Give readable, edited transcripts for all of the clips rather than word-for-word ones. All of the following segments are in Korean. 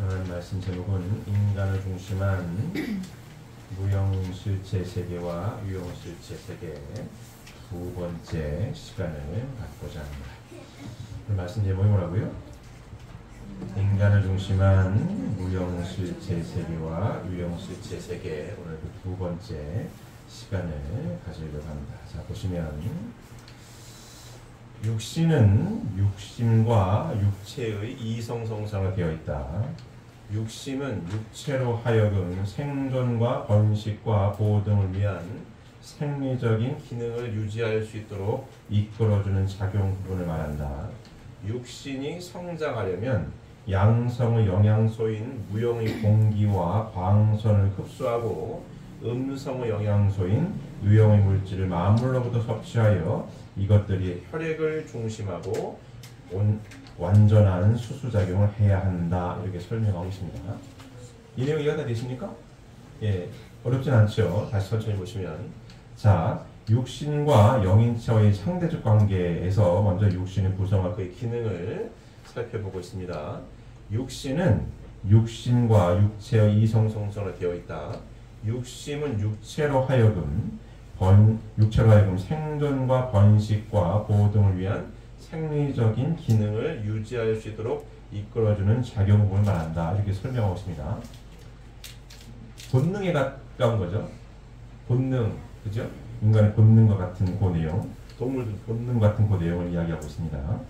오늘 말씀 제목은 인간을 중심한 무형실체 세계와 유형실체 세계 두 번째 시간을 갖고자 합니다. 오늘 말씀 제목이 뭐라고요? 인간을 중심한 무형실체 세계와 유형실체 세계, 오늘 그 두 번째 시간을 가지려고 합니다. 자, 보시면 육신은 육심과 육체의 이성성상으로 되어 있다. 육심은 육체로 하여금 생존과 번식과 보호 등을 위한 생리적인 기능을 유지할 수 있도록 이끌어주는 작용 부분을 말한다. 육신이 성장하려면 양성의 영양소인 무형의 공기와 광선을 흡수하고 음성의 영양소인 유형의 물질을 만물로부터 섭취하여 이것들이 혈액을 중심하고 완전한 수수작용을 해야 한다. 이렇게 설명하고 있습니다. 이 내용 이해가 되십니까? 예, 어렵진 않죠. 다시 천천히 보시면, 자, 육신과 영인체와의 상대적 관계에서 먼저 육신의 구성과 그의 기능을 살펴보고 있습니다. 육신은 육신과 육체의 이성성성으로 되어 있다. 육심은 육체로 하여금 생존과 번식과 보호 등을 위한 생리적인 기능을 유지할 수 있도록 이끌어주는 작용 부분을 말한다. 이렇게 설명하고 있습니다. 본능에 가까운 거죠. 본능, 그죠? 인간의 본능과 같은 그 내용, 동물들 본능 같은 그 내용을 이야기하고 있습니다.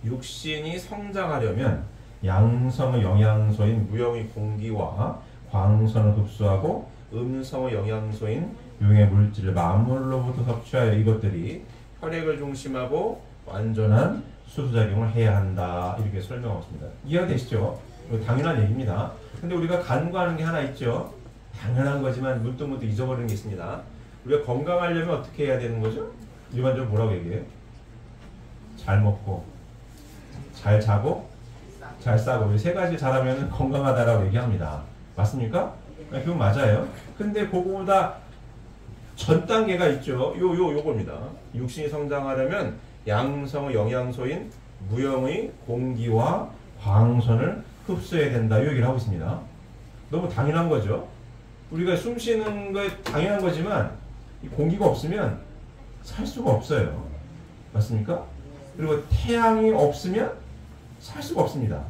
육신이 성장하려면 양성의 영양소인 무형의 공기와 광선을 흡수하고 음성의 영양소인 유형의 물질을 만물로부터 섭취하여 이것들이 혈액을 중심하고 완전한 수수작용을 해야 한다. 이렇게 설명하고 있습니다. 이해가 되시죠? 당연한 얘기입니다. 근데 우리가 간과하는 게 하나 있죠. 당연한 거지만 문득문득 잊어버리는 게 있습니다. 우리가 건강하려면 어떻게 해야 되는 거죠? 일반적으로 뭐라고 얘기해요? 잘 먹고, 잘 자고, 잘 싸고. 이 세 가지 잘하면 건강하다라고 얘기합니다. 맞습니까? 그건 맞아요. 근데 그거보다 전 단계가 있죠. 요겁니다. 육신이 성장하려면 양성의 영양소인 무형의 공기와 광선을 흡수해야 된다. 이 얘기를 하고 있습니다. 너무 당연한 거죠. 우리가 숨 쉬는 거 당연한 거지만 이 공기가 없으면 살 수가 없어요. 맞습니까? 그리고 태양이 없으면 살 수가 없습니다.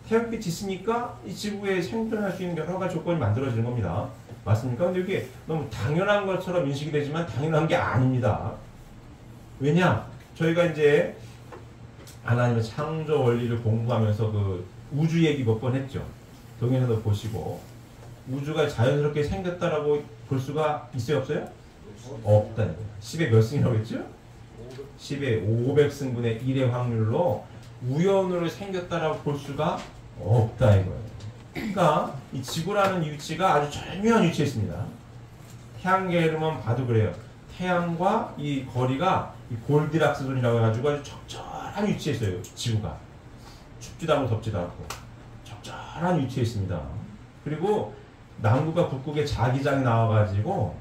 태양빛이 있으니까 이 지구에 생존할 수 있는 여러 가지 조건이 만들어지는 겁니다. 맞습니까? 근데 이게 너무 당연한 것처럼 인식이 되지만 당연한 게 아닙니다. 왜냐? 저희가 이제 하나님의 창조 원리를 공부하면서 그 우주 얘기 몇 번 했죠. 동영상도 보시고, 우주가 자연스럽게 생겼다라고 볼 수가 있어요, 없어요? 없다. 10의 몇 승이라고 했죠? 10의 500승분의 1의 확률로 우연으로 생겼다라고 볼 수가 없다 이거예요. 그러니까 이 지구라는 위치가 아주 절묘한 위치에 있습니다. 태양계로만 봐도 그래요. 태양과 이 거리가 이 골디락스 존이라고 해가지고 아주 적절한 위치에 있어요. 지구가 춥지도 않고 덥지도 않고 적절한 위치에 있습니다. 그리고 남극과 북극의 자기장이 나와가지고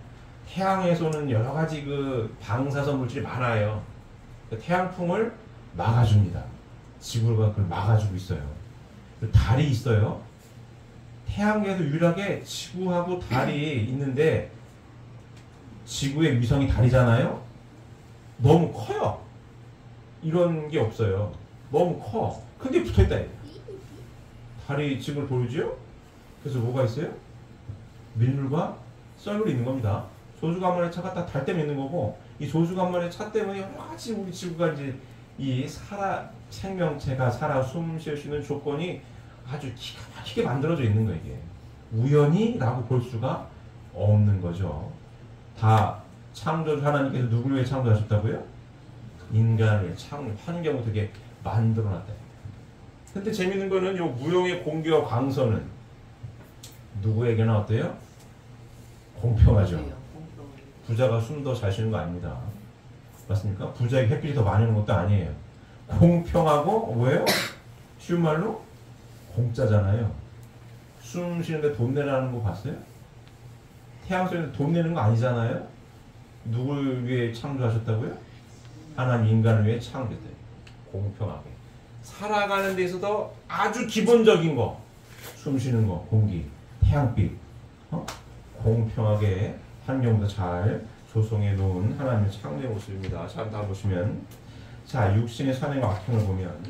태양에서 오는 여러 가지 그 방사선 물질이 많아요. 그 태양풍을 막아줍니다. 지구가 그걸 막아주고 있어요. 달이 있어요. 태양계에도 유일하게 지구하고 달이 있는데 지구의 위성이 달이잖아요. 너무 커요. 이런 게 없어요. 너무 커. 근데 붙어있다. 달이 지구를 보여주죠? 그래서 뭐가 있어요? 밀물과 썰물이 있는 겁니다. 소주간만의 차가 딱 달 때문에 있는 거고, 이 소주간만의 차 때문에 여러 가지 우리 지구가 이제 이 생명체가 살아 숨 쉴 수 있는 조건이 아주 기가 막히게 만들어져 있는 거예요. 이게 우연이라고 볼 수가 없는 거죠. 다 창조주 하나님께서 누구를 위해 창조하셨다고요? 인간을 위해 환경을 되게 만들어놨다. 근데 재밌는 거는 요 무형의 공기와 광선은 누구에게나 어때요? 공평하죠. 부자가 숨 더 잘 쉬는 거 아닙니다. 맞습니까? 부자에게 햇빛이 더 많이 오는 것도 아니에요. 공평하고 뭐예요? 쉬운 말로 공짜잖아요. 숨 쉬는데 돈 내라는 거 봤어요? 태양 쏘는데 돈 내는 거 아니잖아요. 누굴 위해 창조하셨다고요? 하나님 인간을 위해 창조했대요. 공평하게. 살아가는 데 있어서 아주 기본적인 거, 숨 쉬는 거, 공기, 태양빛, 공평하게 환경도 잘 조성해 놓은 하나님의 창조의 모습입니다. 자, 다 보시면, 자, 육신의 선행과 악행을 보면,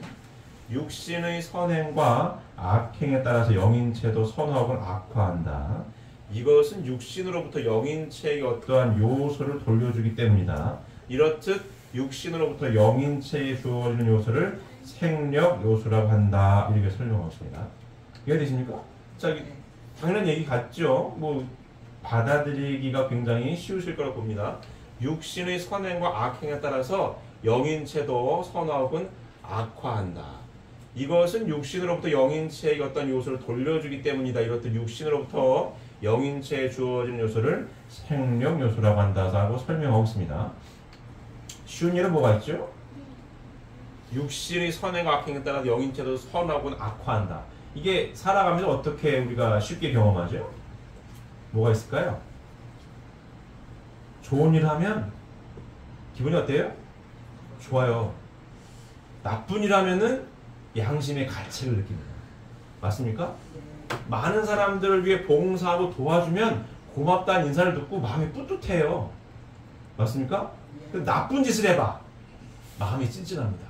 육신의 선행과 악행에 따라서 영인체도 선하고 악화한다. 이것은 육신으로부터 영인체의 어떠한 요소를 돌려주기 때문이다. 이렇듯 육신으로부터 영인체에 주어지는 요소를 생력 요소라고 한다. 이렇게 설명하십니다. 이해되십니까? 자, 당연한 얘기 같죠? 뭐 받아들이기가 굉장히 쉬우실 거라고 봅니다. 육신의 선행과 악행에 따라서 영인체도 선하 혹은 악화한다. 이것은 육신으로부터 영인체의 어떤 요소를 돌려주기 때문이다. 이렇듯 육신으로부터 영인체에 주어지는 요소를 생력 요소라고 한다고 설명하고 있습니다. 쉬운 예는 뭐가 있죠? 육신의 선행과 악행에 따라 영인체도 선하고는 악화한다. 이게 살아가면서 어떻게 우리가 쉽게 경험하죠? 뭐가 있을까요? 좋은 일 하면 기분이 어때요? 좋아요. 나쁜 일 하면은 양심의 가책을 느낍니다. 맞습니까? 많은 사람들을 위해 봉사하고 도와주면 고맙다는 인사를 듣고 마음이 뿌듯해요. 맞습니까? 나쁜 짓을 해봐. 마음이 찐찐합니다.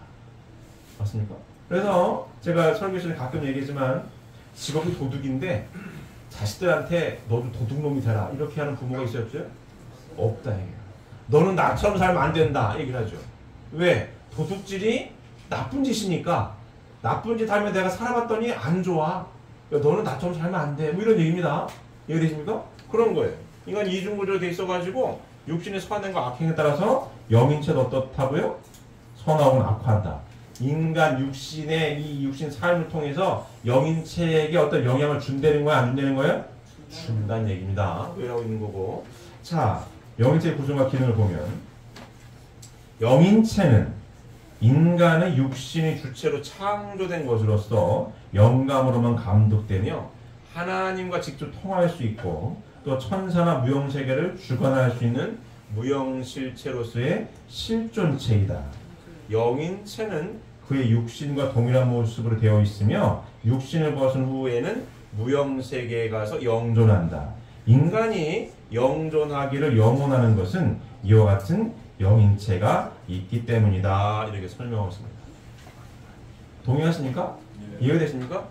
맞습니까? 그래서 제가 설교 시간에 가끔 얘기하지만 직업이 도둑인데 자식들한테 너도 도둑놈이 되라 이렇게 하는 부모가 있었죠? 없다 얘기해요. 너는 나처럼 살면 안 된다 얘기를 하죠. 왜? 도둑질이 나쁜 짓이니까 나쁜 짓 하면 내가 살아봤더니 안 좋아. 야, 너는 나처럼 살면 안 돼. 뭐 이런 얘기입니다. 이해되십니까? 그런 거예요. 인간 이중구조로 돼 있어가지고 육신의 선행과 악행에 따라서 영인체도 어떻다고요? 선하고는 악화한다. 인간 육신의 이 육신 삶을 통해서 영인체에게 어떤 영향을 준다는 거야? 안 준다는 거예요? 준다는 얘기입니다. 왜라고 있는 거고. 자, 영인체의 구조와 기능을 보면 영인체는 인간의 육신의 주체로 창조된 것으로서 영감으로만 감독되며 하나님과 직접 통할 수 있고 또 천사나 무형세계를 주관할 수 있는 무형실체로서의 실존체이다. 영인체는 그의 육신과 동일한 모습으로 되어 있으며 육신을 벗은 후에는 무형세계에 가서 영존한다. 인간이 영존하기를 영원하는 것은 이와 같은 영인체가 있기 때문이다. 이렇게 설명하고 있습니다. 동의하십니까? 이해되십니까?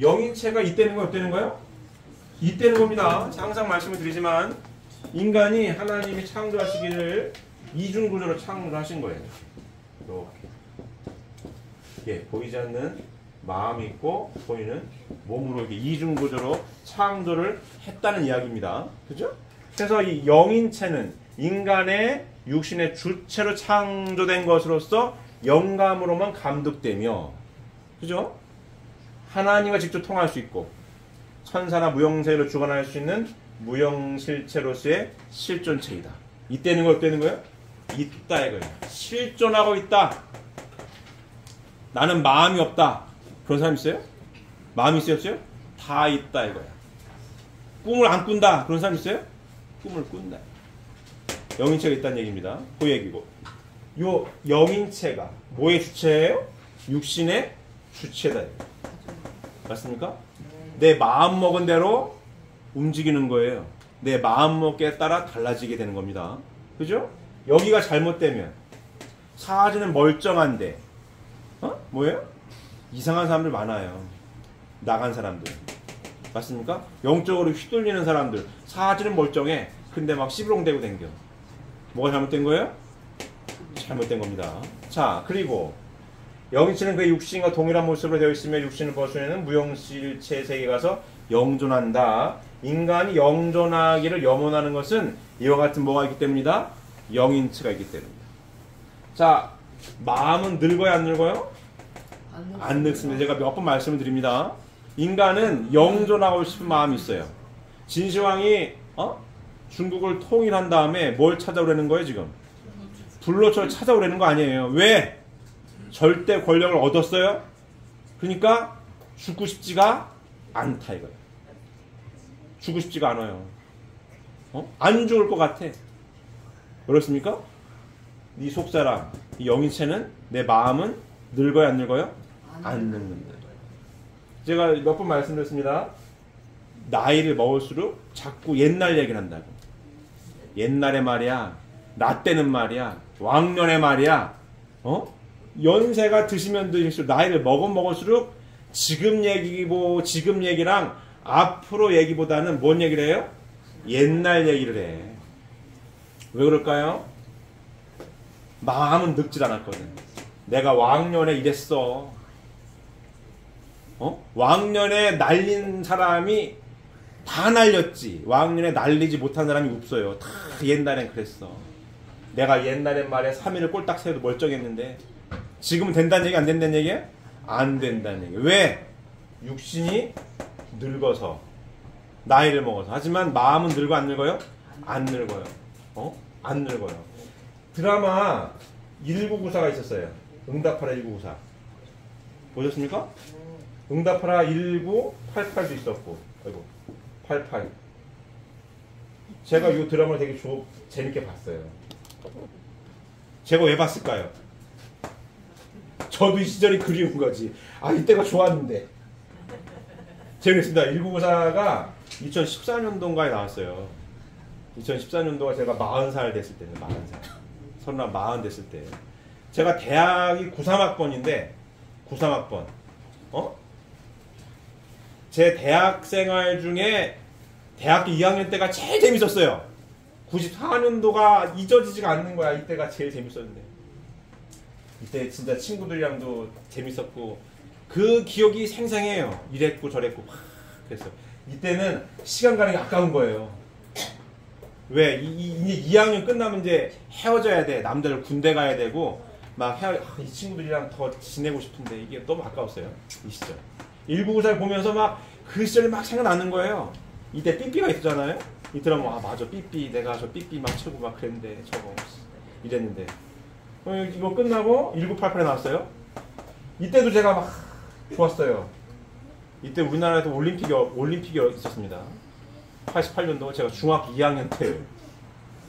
영인체가 있다는 건 어때는 거예요? 있다는 겁니다. 항상 말씀을 드리지만 인간이 하나님이 창조하시기를 이중구조로 창조하신 거예요. 이렇게. 예, 보이지 않는 마음이 있고 보이는 몸으로 이렇게 이중구조로 창조를 했다는 이야기입니다. 그죠? 그래서 이 영인체는 인간의 육신의 주체로 창조된 것으로서 영감으로만 감독되며, 그죠? 하나님과 직접 통할 수 있고 천사나 무형세계로 주관할 수 있는 무형실체로서의 실존체이다. 이때는 거 어때는 거예요? 있다 이거예요. 실존하고 있다. 나는 마음이 없다. 그런 사람 있어요? 마음이 있어요? 없어요? 다 있다 이거야. 꿈을 안 꾼다. 그런 사람 있어요? 꿈을 꾼다. 영인체가 있다는 얘기입니다. 그 얘기고. 요 영인체가 뭐의 주체예요? 육신의 주체다. 맞습니까? 내 마음 먹은 대로 움직이는 거예요. 내 마음 먹기에 따라 달라지게 되는 겁니다. 그죠? 여기가 잘못되면 사지는 멀쩡한데 뭐예요? 이상한 사람들 많아요. 나간 사람들. 맞습니까? 영적으로 휘둘리는 사람들. 사지는 멀쩡해. 근데 막 시부렁대고 댕겨. 뭐가 잘못된 거예요? 잘못된 겁니다. 자, 그리고 영인체는 그의 육신과 동일한 모습으로 되어 있으며 육신을 벗어내는 무형실체 세계에 가서 영존한다. 인간이 영존하기를 염원하는 것은 이와 같은 뭐가 있기 때문이다? 영인체가 있기 때문입니다. 자, 마음은 늙어요, 안 늙어요? 안 늙습니다. 제가 몇 번 말씀을 드립니다. 인간은 영존하고 싶은 마음이 있어요. 진시황이 중국을 통일한 다음에 뭘 찾아오려는 거예요, 지금? 불로초를 찾아오려는 거 아니에요. 왜? 절대 권력을 얻었어요. 그러니까 죽고 싶지가 않다 이거예요. 죽고 싶지가 않아요. 안 죽을 것 같아. 그렇습니까? 이 속사람, 이 영인체는 내 마음은 늙어요, 안 늙어요? 안 늙는다. 제가 몇 번 말씀드렸습니다. 나이를 먹을수록 자꾸 옛날 얘기를 한다고. 옛날에 말이야, 나 때는 말이야, 왕년에 말이야, 연세가 드시면 드실수록 나이를 먹을수록 지금 얘기랑 앞으로 얘기보다는 뭔 얘기를 해요? 옛날 얘기를 해. 왜 그럴까요? 마음은 늙질 않았거든. 내가 왕년에 이랬어. 왕년에 날린 사람이 다 날렸지. 왕년에 날리지 못한 사람이 없어요. 다 옛날엔 그랬어. 내가 옛날엔 말에 3일을 꼴딱 새도 멀쩡했는데 지금은 된다는 얘기 안 된다는 얘기야? 안 된다는 얘기. 왜? 육신이 늙어서, 나이를 먹어서. 하지만 마음은 늙어 안 늙어요? 안 늙어요. 안 늙어요. 드라마 1994가 있었어요. 응답하라 1994. 보셨습니까? 응답하라 1988도 있었고. 아이고, 88. 제가 이 드라마를 되게 재밌게 봤어요. 제가 왜 봤을까요? 저도 이 시절이 그리운 거지. 아, 이때가 좋았는데. 재밌습니다. 1994가 2014년도인가에 나왔어요. 2014년도가 제가 40살 됐을 때는 40살. 설마 40 됐을 때. 제가 대학이 93학번인데 93학번. 제 대학 생활 중에 대학교 2학년 때가 제일 재밌었어요. 94년도가 잊어지지가 않는 거야. 이때가 제일 재밌었는데. 이때 진짜 친구들이랑도 재밌었고 그 기억이 생생해요. 이랬고 저랬고 막 그랬어요. 이때는 시간 가는 게 아까운 거예요. 왜? 이제 2학년 끝나면 이제 헤어져야 돼. 남들 군대 가야 되고 막 이 친구들이랑 더 지내고 싶은데 이게 너무 아까웠어요. 이 시절. 1994를 보면서 막 그 시절이 막 생각나는 거예요. 이때 삐삐가 있었잖아요. 이 드라마 맞아 삐삐 내가 저 삐삐 막 치고 막 그랬는데 저거 이랬는데 이거 끝나고 1988에 나왔어요. 이때도 제가 막 좋았어요. 이때 우리나라에도 올림픽이 있었습니다. 88년도 제가 중학교 2학년 때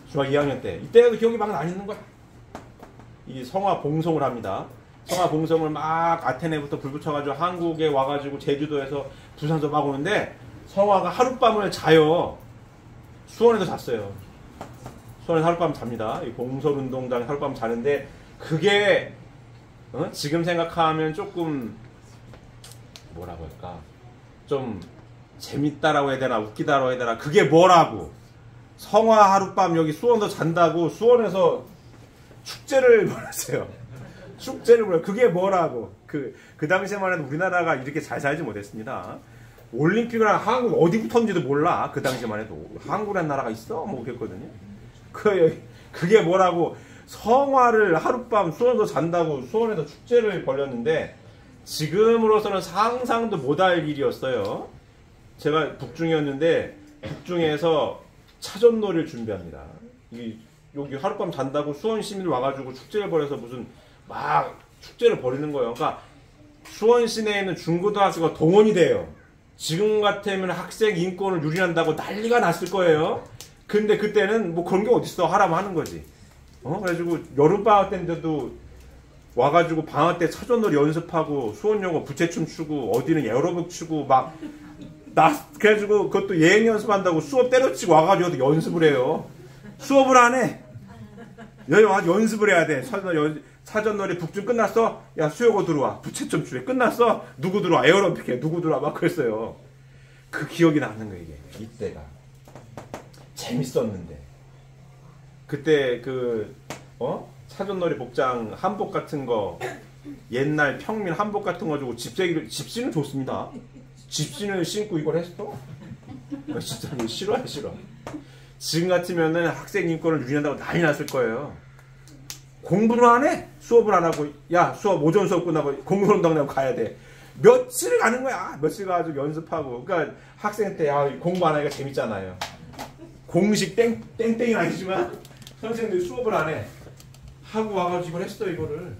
중학교 2학년 때 이때도 기억이 막 나는 거야. 이 성화 봉송을 합니다. 성화 봉송을 막 아테네부터 불 붙여가지고 한국에 와가지고 제주도에서 부산서 막 오는데 성화가 하룻밤을 자요. 수원에서 잤어요. 수원에서 하룻밤 잡니다. 이 봉설운동장에 하룻밤 자는데 그게 지금 생각하면 조금 뭐라고 할까 좀 재밌다라고 해야 되나 웃기다라고 해야 되나 그게 뭐라고 성화 하룻밤 여기 수원에서 잔다고 수원에서 축제를 벌였어요. 축제를 벌여 그게 뭐라고 그 당시에만 해도 우리나라가 이렇게 잘 살지 못했습니다. 올림픽이랑 한국 어디 붙었는지도 몰라. 그 당시에만 해도 한국이라는 나라가 있어 뭐 그랬거든요. 그게 뭐라고 성화를 하룻밤 수원에서 잔다고 수원에서 축제를 벌였는데 지금으로서는 상상도 못할 일이었어요. 제가 북중이었는데 북중에서 차전놀이를 준비합니다. 여기 하룻밤 잔다고 수원 시민들 와가지고 축제를 벌여서 무슨 막 축제를 벌이는 거예요. 그러니까 수원 시내에 있는 중고등학교가 동원이 돼요. 지금 같으면 학생 인권을 유린한다고 난리가 났을 거예요. 근데 그때는 뭐 그런 게 어딨어. 하라면 하는 거지. 그래가지고 여름방학 때인데도 와가지고 방학 때 차전놀이 연습하고 수원여고 부채춤 추고 어디는 에어로빅 추고 막 그래가지고 그것도 예행 연습한다고 수업 때려치고 와가지고 연습을 해요. 수업을 안 해. 여기 와서 연습을 해야 돼. 차전놀이 북중 끝났어? 야 수요고 들어와. 부채춤 추래. 끝났어? 누구 들어와? 에어로빅 해. 누구 들어와? 막 그랬어요. 그 기억이 나는 거예요. 이게. 이때가. 재밌었는데. 그때 차전놀이 복장 한복 같은 거 옛날 평민 한복 같은 거 주고 집시는 좋습니다. 집시는 신고 이걸 했어? 진짜 싫어해. 지금 같으면은 학생 인권을 유린한다고 난리 났을 거예요. 공부를 안 해? 수업을 안 하고 야 수업 오전 수업 끝나고 공부운동 나고 가야 돼. 며칠을 가는 거야. 며칠 가가지고 연습하고. 그러니까 학생 때 공부 안 하니까 재밌잖아요. 공식 땡땡이 아니지만 선생님들이 수업을 안 해. 하고 와가지고 했어 이거를.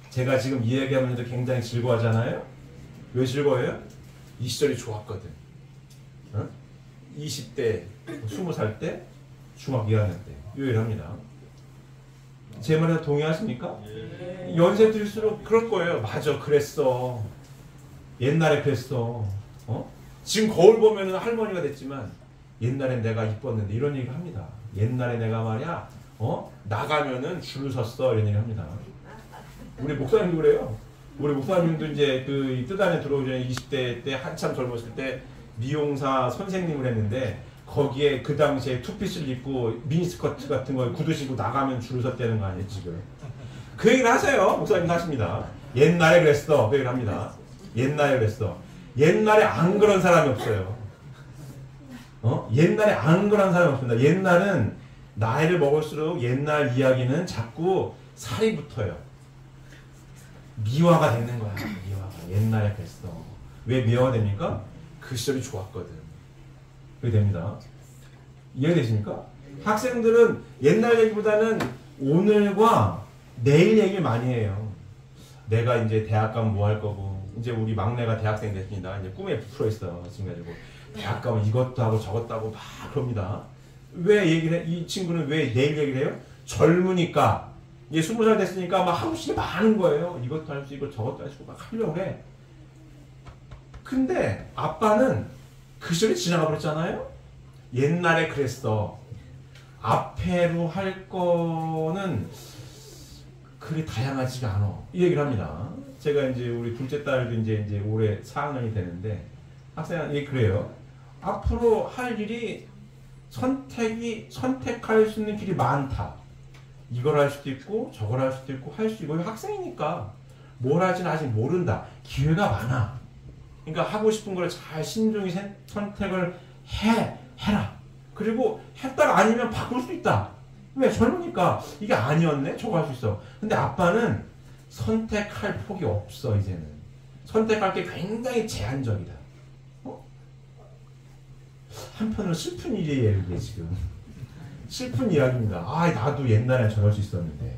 제가 지금 이 얘기하면서 굉장히 즐거워하잖아요. 왜 즐거워해요? 이 시절이 좋았거든. 20대, 20살 때, 중학교 2학년 때 유일합니다. 제 말에 동의하십니까? 연세 들수록 그럴 거예요. 맞아, 그랬어. 옛날에 그랬어. 지금 거울 보면은 할머니가 됐지만 옛날엔 내가 이뻤는데 이런 얘기를 합니다. 옛날에 내가 말이야, 나가면은 줄 섰어 이런 얘기를 합니다. 우리 목사님도 그래요. 우리 목사님도 이제 그 뜻 안에 들어오기 전에 20대 때 한참 젊었을 때 미용사 선생님을 했는데 거기에 그 당시에 투피스를 입고 미니스커트 같은 거 구두 신고 나가면 줄 섰다는 거 아니에요 지금. 그 얘기를 하세요. 목사님도 하십니다. 옛날에 그랬어. 그 얘기를 합니다. 옛날에 그랬어. 옛날에 안 그런 사람이 없어요. 옛날에 안 그런 사람이 없습니다. 옛날은 나이를 먹을수록 옛날 이야기는 자꾸 살이 붙어요. 미화가 되는 거야. 미화가. 옛날에 그랬어. 왜 미화가 됩니까? 그 시절이 좋았거든. 그게 됩니다. 이해되십니까? 학생들은 옛날 얘기보다는 오늘과 내일 얘기를 많이 해요. 내가 이제 대학 가면 뭐 할 거고, 이제 우리 막내가 대학생 됐습니다. 이제 꿈에 부풀어 있어. 지금 가지고 대학 가면 이것도 하고 저것도 하고 막 그럽니다. 왜 얘기를 해? 이 친구는 왜 내일 얘기를 해요? 젊으니까. 이제 20살 됐으니까 막 하고 싶은 게 많은 거예요. 이것도 할 수 있고 저것도 할 수 있고 막 하려고 해. 근데 아빠는 그 시절이 지나가 버렸잖아요. 옛날에 그랬어. 앞에로 할 거는 그리 다양하지가 않아. 이 얘기를 합니다. 제가 이제 우리 둘째 딸도 이제 올해 4학년이 되는데 학생이 그래요. 앞으로 할 일이 선택할 수 있는 길이 많다. 이걸 할 수도 있고 저걸 할 수도 있고 할 수 있고 학생이니까 뭘 할지는 아직 모른다. 기회가 많아. 그러니까 하고 싶은 걸 잘 신중히 선택을 해라. 그리고 했다가 아니면 바꿀 수 있다. 왜? 젊으니까 이게 아니었네? 저거 할 수 있어. 근데 아빠는 선택할 폭이 없어. 이제는 선택할 게 굉장히 제한적이다. 한편으로 슬픈 일이에요. 이게 지금 슬픈 이야기입니다. 아, 나도 옛날에 저럴 수 있었는데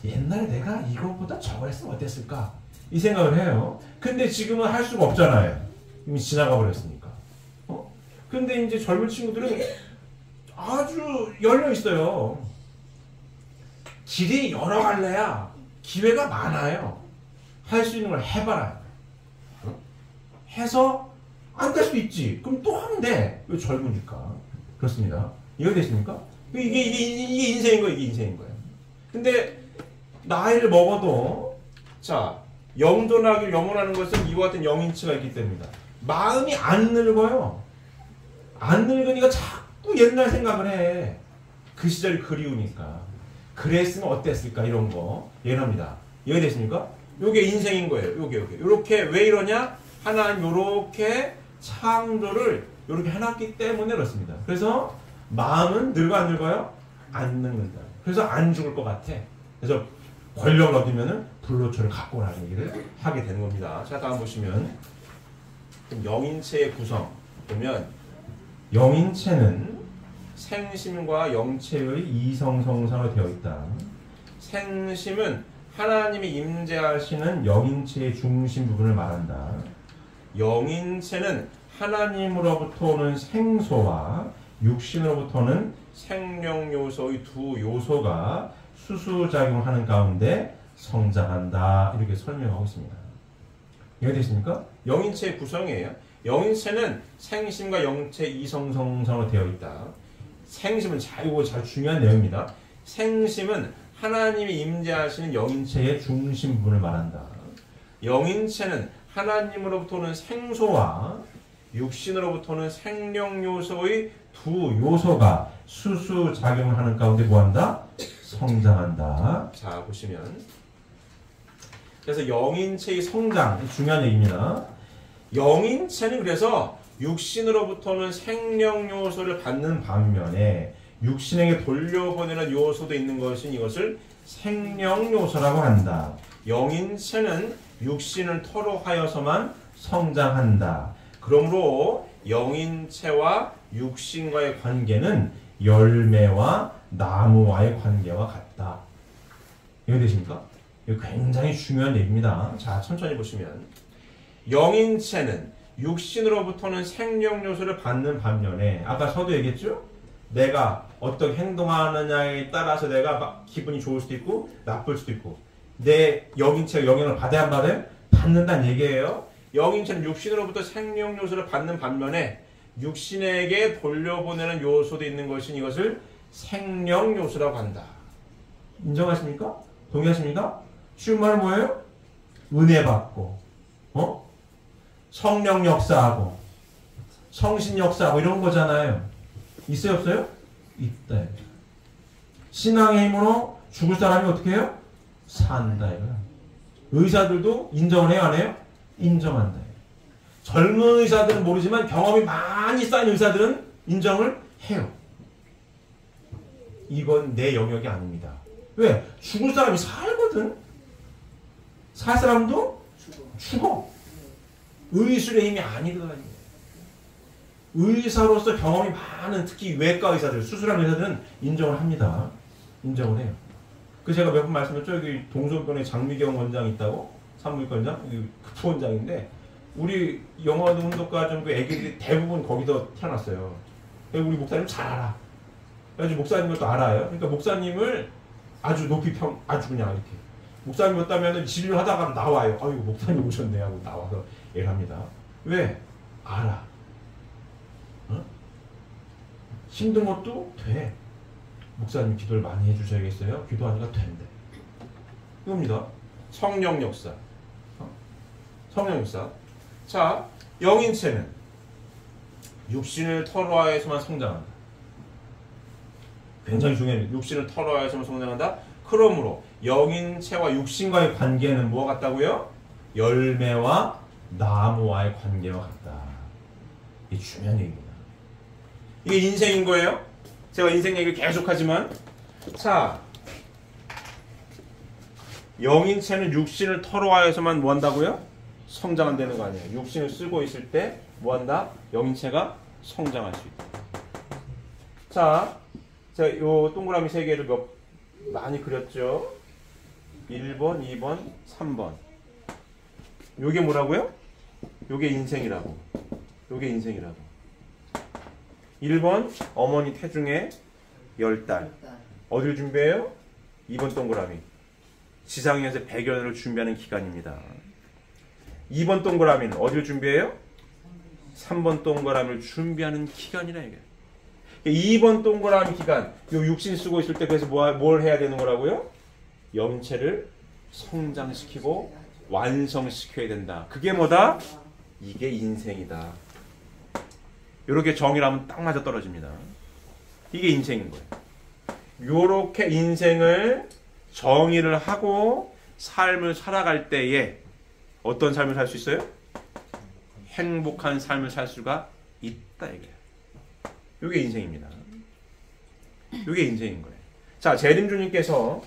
옛날에 내가 이거보다 저걸 했으면 어땠을까? 이 생각을 해요. 근데 지금은 할 수가 없잖아요. 이미 지나가 버렸으니까. 근데 이제 젊은 친구들은 아주 열려 있어요. 길이 여러 갈래야 기회가 많아요. 할 수 있는 걸 해봐라. 해서 안 될 수도 있지. 그럼 또 하면 돼. 왜 젊으니까. 그렇습니다. 이해되십니까? 이게 인생인 거예요. 이게 인생인 거예요. 근데 나이를 먹어도 자 영존하길 염원하는 것은 이와 같은 영인치가 있기 때문이다. 마음이 안 늙어요. 안 늙으니까 자꾸 옛날 생각을 해. 그 시절이 그리우니까. 그랬으면 어땠을까 이런 거 예언합니다. 이해되십니까? 요게 인생인 거예요. 요게 요렇게 왜 이러냐? 하나님 요렇게 창조를 요렇게 해놨기 때문에 그렇습니다. 그래서 마음은 늙어 안 늙어요? 안 늙는다. 그래서 안 죽을 것 같아. 그래서 권력을 얻으면은 불로초를 갖고 오라는 얘기를 하게 되는 겁니다. 자, 다음 보시면 영인체의 구성 보면 영인체는 생심과 영체의 이성성상으로 되어 있다. 생심은 하나님이 임재하시는 영인체의 중심 부분을 말한다. 영인체는 하나님으로부터 오는 생소와 육신으로부터 오는 생명 요소의 두 요소가 수수작용하는 가운데 성장한다. 이렇게 설명하고 있습니다. 이해되십니까? 영인체의 구성이에요. 영인체는 생심과 영체 이성성상으로 되어 있다. 생심은 이거 잘 중요한 내용입니다. 생심은 하나님이 임재하시는 영인체의 중심 부분을 말한다. 영인체는 하나님으로부터 오는 생소와 육신으로부터는 생명 요소의 두 요소가 수수작용하는 가운데 뭐한다? 성장한다. 자, 보시면 그래서 영인체의 성장, 중요한 얘기입니다. 영인체는 그래서 육신으로부터는 생명 요소를 받는 반면에 육신에게 돌려보내는 요소도 있는 것인 이것을 생명 요소라고 한다. 영인체는 육신을 토로하여서만 성장한다. 그러므로 영인체와 육신과의 관계는 열매와 나무와의 관계와 같다. 이해되십니까? 이거 굉장히 중요한 얘기입니다. 자, 천천히 보시면 영인체는 육신으로부터는 생명 요소를 받는 반면에 아까 서두 얘기했죠? 내가 어떻게 행동하느냐에 따라서 내가 막 기분이 좋을 수도 있고 나쁠 수도 있고 내 영인체가 영향을 받아야 안 받아요? 받는다는 얘기예요. 영인체는 육신으로부터 생명 요소를 받는 반면에 육신에게 돌려보내는 요소도 있는 것인 이것을 생명 요소라고 한다. 인정하십니까? 동의하십니까? 쉬운 말은 뭐예요? 은혜 받고 성령 역사하고 성신 역사하고 이런 거잖아요. 있어요 없어요? 있다. 신앙의 힘으로 죽을 사람이 어떻게 해요? 산다. 의사들도 인정을 해요 안 해요? 인정한다. 젊은 의사들은 모르지만 경험이 많이 쌓인 의사들은 인정을 해요. 이건 내 영역이 아닙니다. 왜? 죽을 사람이 살거든. 살 사람도 죽어. 의술의 힘이 아니거든요. 의사로서 경험이 많은 특히 외과 의사들, 수술하는 의사들은 인정을 합니다. 인정을 해요. 그 제가 몇 번 말씀드렸죠. 여기 동서병원에 장미경 원장이 있다고. 산부인과 원장, 그 원장인데 우리 영어도 운동과 좀 그 애기들이 대부분 거기서 태어났어요. 우리 목사님 잘 알아. 그래서 목사님을 또 알아요. 그러니까 목사님을 아주 높이 아주 그냥 이렇게. 목사님이었다면 진료하다가 나와요. 아이고 목사님 오셨네 하고 나와서 얘기를 합니다. 왜? 알아. 힘든 것도 돼. 목사님 기도를 많이 해주셔야겠어요. 기도하니까 된대. 이겁니다. 성령 역사. 성령 역사. 자, 영인체는 육신을 털어와야지만 성장한다. 굉장히 중요해요. 육신을 털어와야지만 성장한다. 그러므로 영인체와 육신과의 관계는 뭐와 같다고요? 열매와 나무와의 관계와 같다. 이게 중요한 얘기입니다. 이게 인생인 거예요. 제가 인생 얘기를 계속 하지만 자, 영인체는 육신을 털어와야지만 뭐 한다고요? 성장한다는 거 아니에요. 육신을 쓰고 있을 때 뭐 한다? 영인체가 성장할 수 있다. 자, 제가 요 동그라미 3개를 많이 그렸죠. 1번, 2번, 3번. 요게 뭐라고요? 요게 인생이라고. 요게 인생이라고. 1번 어머니 태중에 10달. 어디를 준비해요? 2번 동그라미. 지상에서 100여년을 준비하는 기간입니다. 2번 동그라미는 어디를 준비해요? 3번 동그라미를 준비하는 기간이라 이게. 2번 동그라미 기간, 요 육신 쓰고 있을 때 그래서 뭘 해야 되는 거라고요? 영체를 성장시키고 완성시켜야 된다. 그게 뭐다? 이게 인생이다. 요렇게 정의를 하면 딱 맞아 떨어집니다. 이게 인생인 거예요. 요렇게 인생을 정의를 하고 삶을 살아갈 때에 어떤 삶을 살 수 있어요? 행복한 삶을 살 수가 있다 이게. 요게 인생입니다. 요게 인생인 거예요. 자, 재림주님께서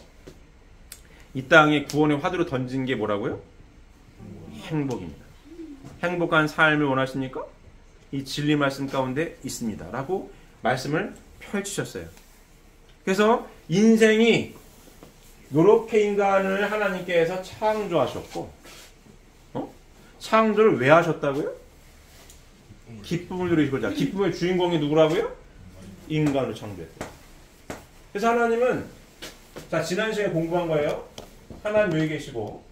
이 땅에 구원의 화두로 던진 게 뭐라고요? 행복입니다. 행복한 삶을 원하십니까? 이 진리 말씀 가운데 있습니다. 라고 말씀을 펼치셨어요. 그래서 인생이 이렇게 인간을 하나님께서 창조하셨고 창조를 왜 하셨다고요? 기쁨을 누리시고자. 기쁨의 주인공이 누구라고요? 인간을 창조했대요. 그래서 하나님은 자 지난 시간에 공부한 거예요. 하나님 여기 계시고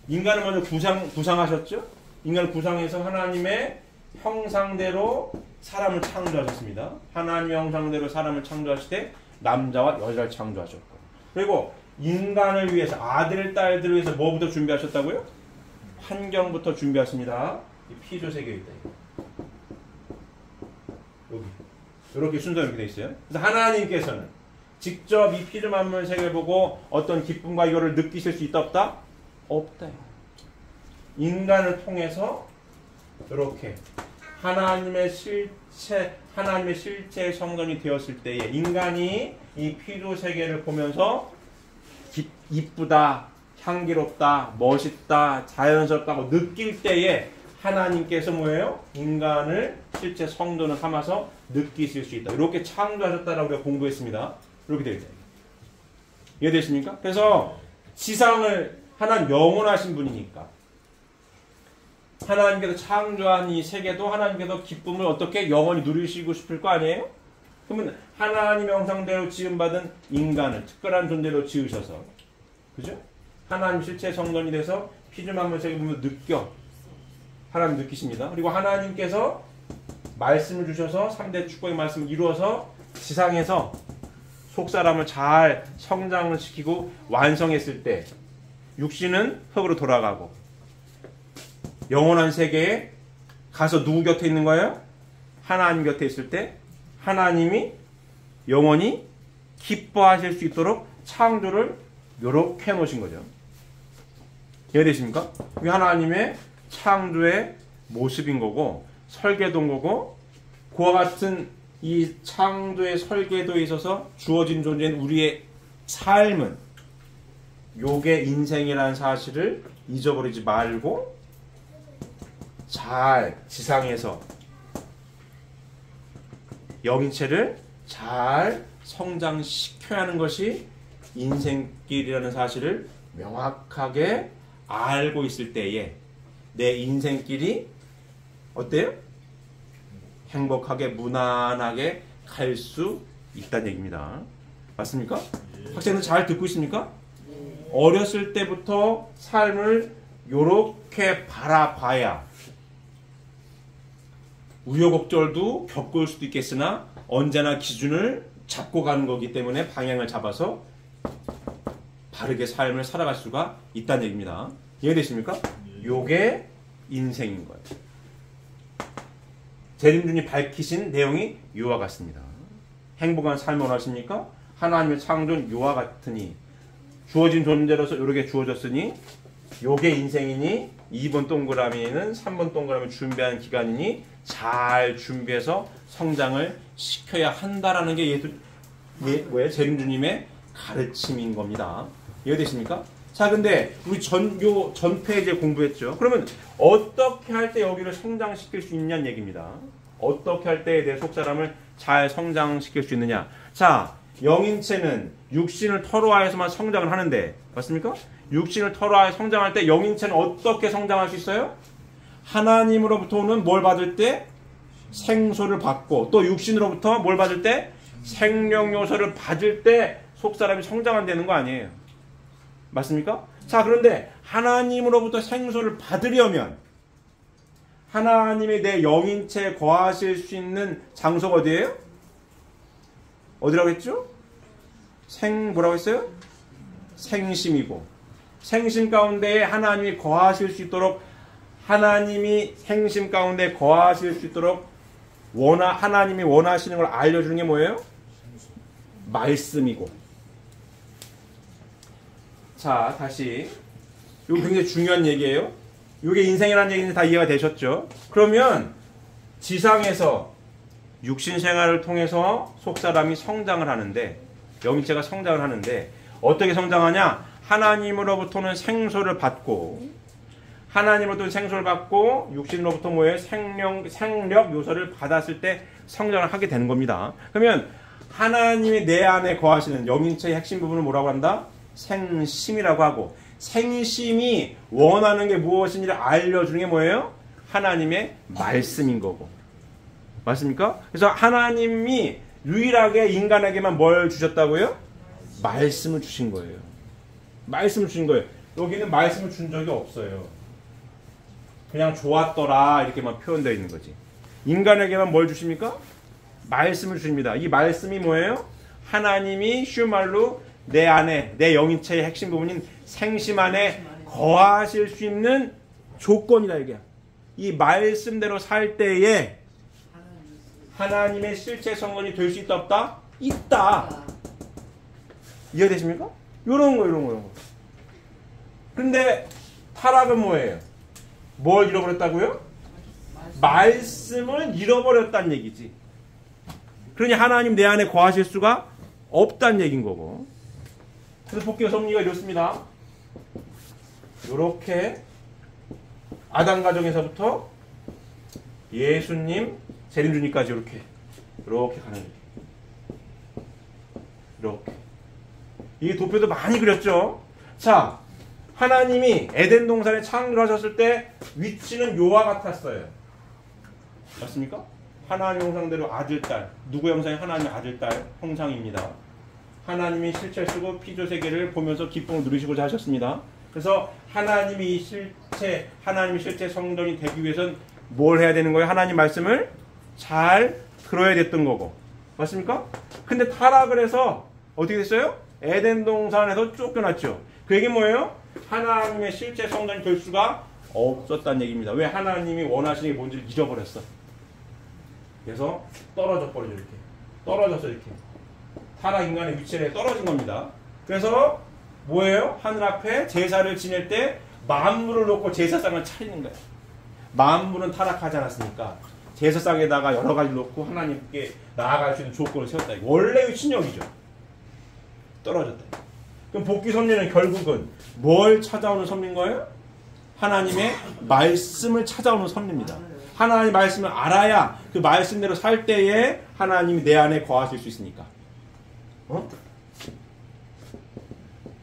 인간을 먼저 구상하셨죠? 인간을 구상해서 하나님의 형상대로 사람을 창조하셨습니다. 하나님의 형상대로 사람을 창조하실 때 남자와 여자를 창조하셨고 그리고 인간을 위해서 아들, 딸들을 위해서 뭐부터 준비하셨다고요? 환경부터 준비하십니다. 피조 세계에 있다. 여기 이렇게 순서가 이렇게 되어 있어요. 그래서 하나님께서는 직접 이 피조 만물 세계를 보고 어떤 기쁨과 이거를 느끼실 수 있다 없다? 없다. 인간을 통해서 이렇게 하나님의 실체의 성전이 되었을 때에 인간이 이 피조 세계를 보면서 이쁘다, 향기롭다, 멋있다, 자연스럽다고 느낄 때에 하나님께서 뭐예요? 인간을 실제 성전을 삼아서 느끼실 수 있다. 이렇게 창조하셨다라고 우리가 공부했습니다. 이렇게 되어 있다. 이해되십니까? 그래서 지상을 하나님 영원하신 분이니까 하나님께서 창조한 이 세계도 하나님께서 기쁨을 어떻게 영원히 누리시고 싶을 거 아니에요? 그러면 하나님의 형상대로 지음받은 인간을 특별한 존재로 지으셔서, 그죠? 하나님 실체 성전이 돼서 피조물을 보면 느껴. 하나님 느끼십니다. 그리고 하나님께서 말씀을 주셔서 3대 축복의 말씀을 이루어서 지상에서 속사람을 잘 성장을 시키고 완성했을 때 육신은 흙으로 돌아가고 영원한 세계에 가서 누구 곁에 있는 거예요? 하나님 곁에 있을 때 하나님이 영원히 기뻐하실 수 있도록 창조를 요렇게 해놓으신 거죠. 이해되십니까? 이게 하나님의 창조의 모습인 거고 설계도인 거고, 그와 같은 이 창조의 설계도에 있어서 주어진 존재인 우리의 삶은 요게 인생이라는 사실을 잊어버리지 말고 잘 지상에서 영인체를 잘 성장시켜야 하는 것이 인생길이라는 사실을 명확하게 알고 있을 때에 내 인생길이 어때요? 행복하게 무난하게 갈 수 있다는 얘기입니다. 맞습니까? 학생들 잘 듣고 있습니까? 어렸을 때부터 삶을 요렇게 바라봐야 우여곡절도 겪을 수도 있겠으나 언제나 기준을 잡고 가는 거기 때문에 방향을 잡아서 바르게 삶을 살아갈 수가 있다는 얘기입니다. 이해되십니까? 요게 인생인 거예요. 재림준이 밝히신 내용이 이와 같습니다. 행복한 삶을 원하십니까? 하나님의 창조는 이와 같으니 주어진 존재로서 이렇게 주어졌으니 요게 인생이니 2번 동그라미는 3번 동그라미 준비하는 기간이니 잘 준비해서 성장을 시켜야 한다라는 게 재림주님의 가르침인 겁니다. 이해되십니까? 자, 근데 우리 전 페이지에 공부했죠. 그러면 어떻게 할 때 여기를 성장시킬 수 있냐는 얘기입니다. 어떻게 할 때 내 속사람을 잘 성장시킬 수 있느냐. 자, 영인체는 육신을 터로하여서만 성장을 하는데, 맞습니까? 육신을 터로하여 성장할 때 영인체는 어떻게 성장할 수 있어요? 하나님으로부터 오는 뭘 받을 때? 생소를 받고, 또 육신으로부터 뭘 받을 때? 생명 요소를 받을 때 속사람이 성장한다는 거 아니에요. 맞습니까? 자, 그런데 하나님으로부터 생소를 받으려면 하나님이 내 영인체에 거하실 수 있는 장소가 어디예요? 어디라고 했죠? 뭐라고 했어요? 생심이고, 생심 가운데에 하나님이 거하실 수 있도록, 하나님이 생심 가운데 거하실 수 있도록 하나님이 원하시는 걸 알려주는 게 뭐예요? 말씀이고. 자, 다시. 이거 굉장히 중요한 얘기예요. 이게 인생이라는 얘기는 다 이해가 되셨죠? 그러면 지상에서 육신 생활을 통해서 속사람이 성장을 하는데, 영체가 성장을 하는데 어떻게 성장하냐? 하나님으로부터는 생소를 받고, 하나님으로부터 생소를 받고 육신으로부터 뭐예요? 생력 요소를 받았을 때 성장을 하게 되는 겁니다. 그러면 하나님이 내 안에 거하시는 영인체의 핵심 부분을 뭐라고 한다? 생심이라고 하고, 생심이 원하는 게 무엇인지를 알려주는 게 뭐예요? 하나님의 말씀인 거고. 맞습니까? 그래서 하나님이 유일하게 인간에게만 뭘 주셨다고요? 말씀을 주신 거예요. 말씀을 주신 거예요. 여기는 말씀을 준 적이 없어요. 그냥 좋았더라 이렇게만 표현되어 있는 거지. 인간에게만 뭘 주십니까? 말씀을 주십니다. 이 말씀이 뭐예요? 하나님이 쉬운 말로 내 안에, 내 영인체의 핵심 부분인 생심 안에 거하실 수 있는 조건이다 이게. 이 말씀대로 살 때에 하나님의 실체 성건이 될 수 있다 없다? 있다. 이해되십니까? 이런 거. 근데 타락은 뭐예요? 뭘 잃어버렸다고요? 말씀을 잃어버렸다는 얘기지. 그러니 하나님 내 안에 거하실 수가 없다는 얘기인 거고. 그래서 복귀의 섭리가 이렇습니다. 이렇게 아담 가정에서부터 예수님 재림주님까지 이렇게 가는 거예요. 이렇게. 이 도표도 많이 그렸죠. 자, 하나님이 에덴 동산에 창조하셨을 때 위치는 요와 같았어요. 맞습니까? 하나님 형상대로 아들, 딸. 누구 형상이 하나님 아들, 딸 형상입니다. 하나님이 실체를 쓰고 피조세계를 보면서 기쁨을 누리시고자 하셨습니다. 그래서 하나님이 실체 성전이 되기 위해서는 뭘 해야 되는 거예요? 하나님 말씀을 잘 들어야 됐던 거고. 맞습니까? 근데 타락을 해서 어떻게 됐어요? 에덴 동산에서 쫓겨났죠. 그 얘기 뭐예요? 하나님의 실제 성전이 될 수가 없었다는 얘기입니다. 왜? 하나님이 원하시는 게 뭔지를 잊어버렸어. 그래서 떨어져 버리죠. 이렇게 떨어졌어. 이렇게 타락 인간의 위치에 떨어진 겁니다. 그래서 뭐예요? 하늘 앞에 제사를 지낼 때 만물을 놓고 제사상을 차리는 거예요. 만물은 타락하지 않았으니까 제사상에다가 여러 가지 놓고 하나님께 나아갈 수 있는 조건을 세웠다. 원래의 신력이죠. 떨어졌다. 그럼 복귀 섭리는 결국은 뭘 찾아오는 섭리인 거예요? 하나님의 말씀을 찾아오는 섭리입니다. 하나님의 말씀을 알아야 그 말씀대로 살 때에 하나님이 내 안에 거하실 수 있으니까.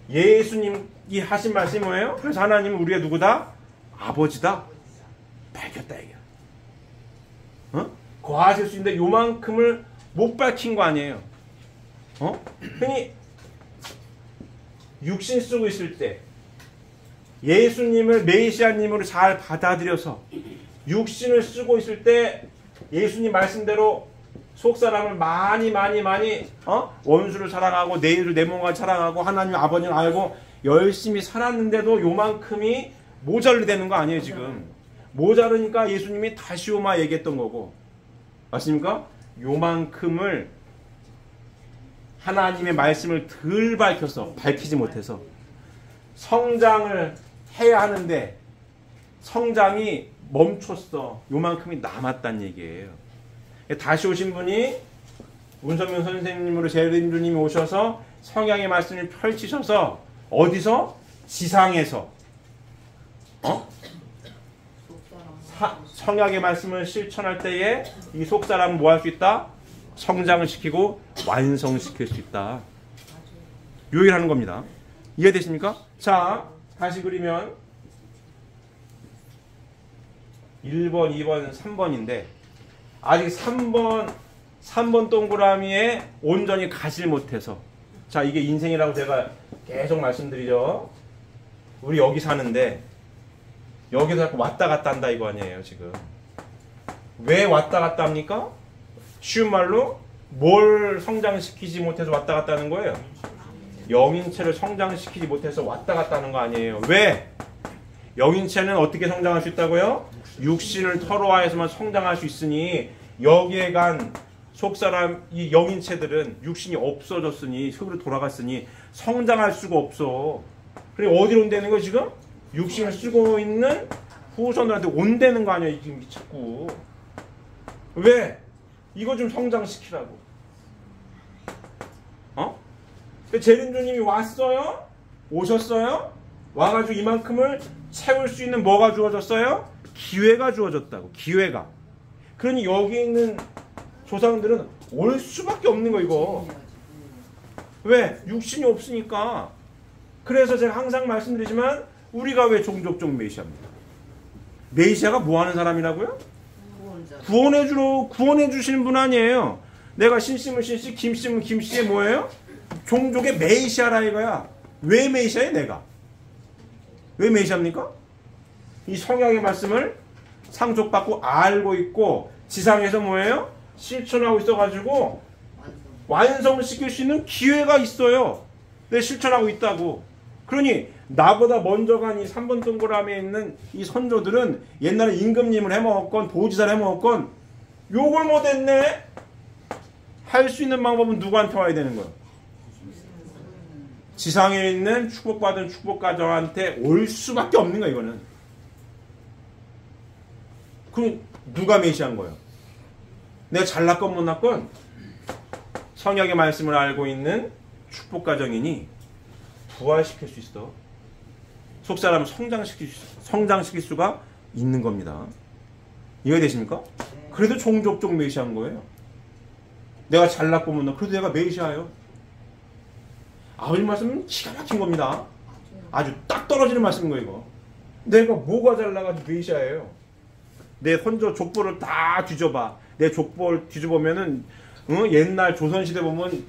예수님이 하신 말씀이 뭐예요? 그래서 하나님은 우리가 누구다? 아버지다. 밝혔다 이게. 거하실 수 있는데 요만큼을 못 밝힌 거 아니에요. 흔히 육신 쓰고 있을 때 예수님을 메시아님으로 잘 받아들여서 육신을 쓰고 있을 때 예수님 말씀대로 속사람을 많이 원수를 사랑하고 내일을 내 몸과 사랑하고 하나님 아버지를 알고 열심히 살았는데도 요만큼이 모자르게 되는 거 아니에요 지금. 모자르니까 예수님이 다시 오마 얘기했던 거고. 맞습니까? 요만큼을 하나님의 말씀을 덜 밝히지 못해서 성장을 해야 하는데 성장이 멈췄어. 요만큼이 남았단 얘기예요. 다시 오신 분이 문선명 선생님으로 재림주님이 오셔서 성경의 말씀을 펼치셔서 어디서? 지상에서 성경의 말씀을 실천할 때에 이 속사람은 뭐 할 수 있다? 성장을 시키고 완성시킬 수 있다. 요 얘기를 하는 겁니다. 이해되십니까? 자, 다시 그리면 1번, 2번, 3번인데 아직 3번 동그라미에 온전히 가지 못해서 자, 이게 인생이라고 제가 계속 말씀드리죠. 우리 여기 사는데 여기서 자꾸 왔다 갔다 한다 이거 아니에요 지금. 왜 왔다 갔다 합니까? 쉬운 말로 뭘 성장시키지 못해서 왔다 갔다 하는 거예요? 영인체를 성장시키지 못해서 왔다 갔다 하는 거 아니에요. 왜? 영인체는 어떻게 성장할 수 있다고요? 육신을 터로하여서만 성장할 수 있으니 여기에 간 속사람 이 영인체들은 육신이 없어졌으니 흙으로 돌아갔으니 성장할 수가 없어. 그래 어디로 온다는 거 지금? 육신을 쓰고 있는 후손들한테 온다는 거 아니야 지금 자꾸. 왜? 이거 좀 성장시키라고. 재림주님이 왔어요? 오셨어요? 와가지고 이만큼을 채울 수 있는 뭐가 주어졌어요? 기회가 주어졌다고. 기회가. 그러니 여기 있는 조상들은 올 수밖에 없는 거 이거. 왜? 육신이 없으니까. 그래서 제가 항상 말씀드리지만 우리가 왜 종족적 메시아입니까? 메시아가 뭐 하는 사람이라고요? 구원해 주시는 분 아니에요. 내가 신씨면 신씨, 김씨면 김씨의 뭐예요? 종족의 메시아라 이거야. 왜 메시아에 내가? 왜 메시아입니까? 이 성경의 말씀을 상속받고 알고 있고 지상에서 뭐예요? 실천하고 있어가지고 완성시킬 수 있는 기회가 있어요. 내 실천하고 있다고. 그러니 나보다 먼저 간 이 3번 동그라미에 있는 이 선조들은 옛날에 임금님을 해먹었건 도지사를 해먹었건 욕을 못했네. 할 수 있는 방법은 누구한테 와야 되는 거야? 지상에 있는 축복받은 축복가정한테 올 수밖에 없는 거야 이거는. 그럼 누가 메시아인 거예요? 내가 잘났건 못났건 성경의 말씀을 알고 있는 축복가정이니 부활시킬 수 있어. 속사람을 성장시킬 수가 있는 겁니다. 이해되십니까? 그래도 종족적 메시아인 거예요. 내가 잘났고 못났건 그래도 내가 메시아예요. 아버지 말씀은 기가 막힌 겁니다. 아주 딱 떨어지는 말씀인 거예요 이거. 내가 뭐가 잘나가지고 메시아예요. 내 선조 족보를 다 뒤져봐. 내 족보를 뒤져보면은 옛날 조선시대 보면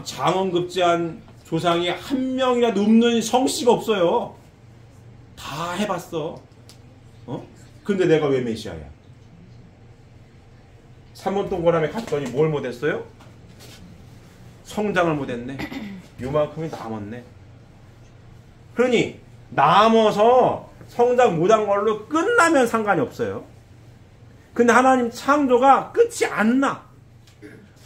장원급제한 조상이 한 명이라도 없는 성씨가 없어요. 다 해봤어. 근데 내가 왜 메시아야? 3원 동그라미 갔더니 뭘 못했어요? 성장을 못했네. 요만큼이 남았네. 그러니 남아서 성장 못한 걸로 끝나면 상관이 없어요. 근데 하나님 창조가 끝이 안 나.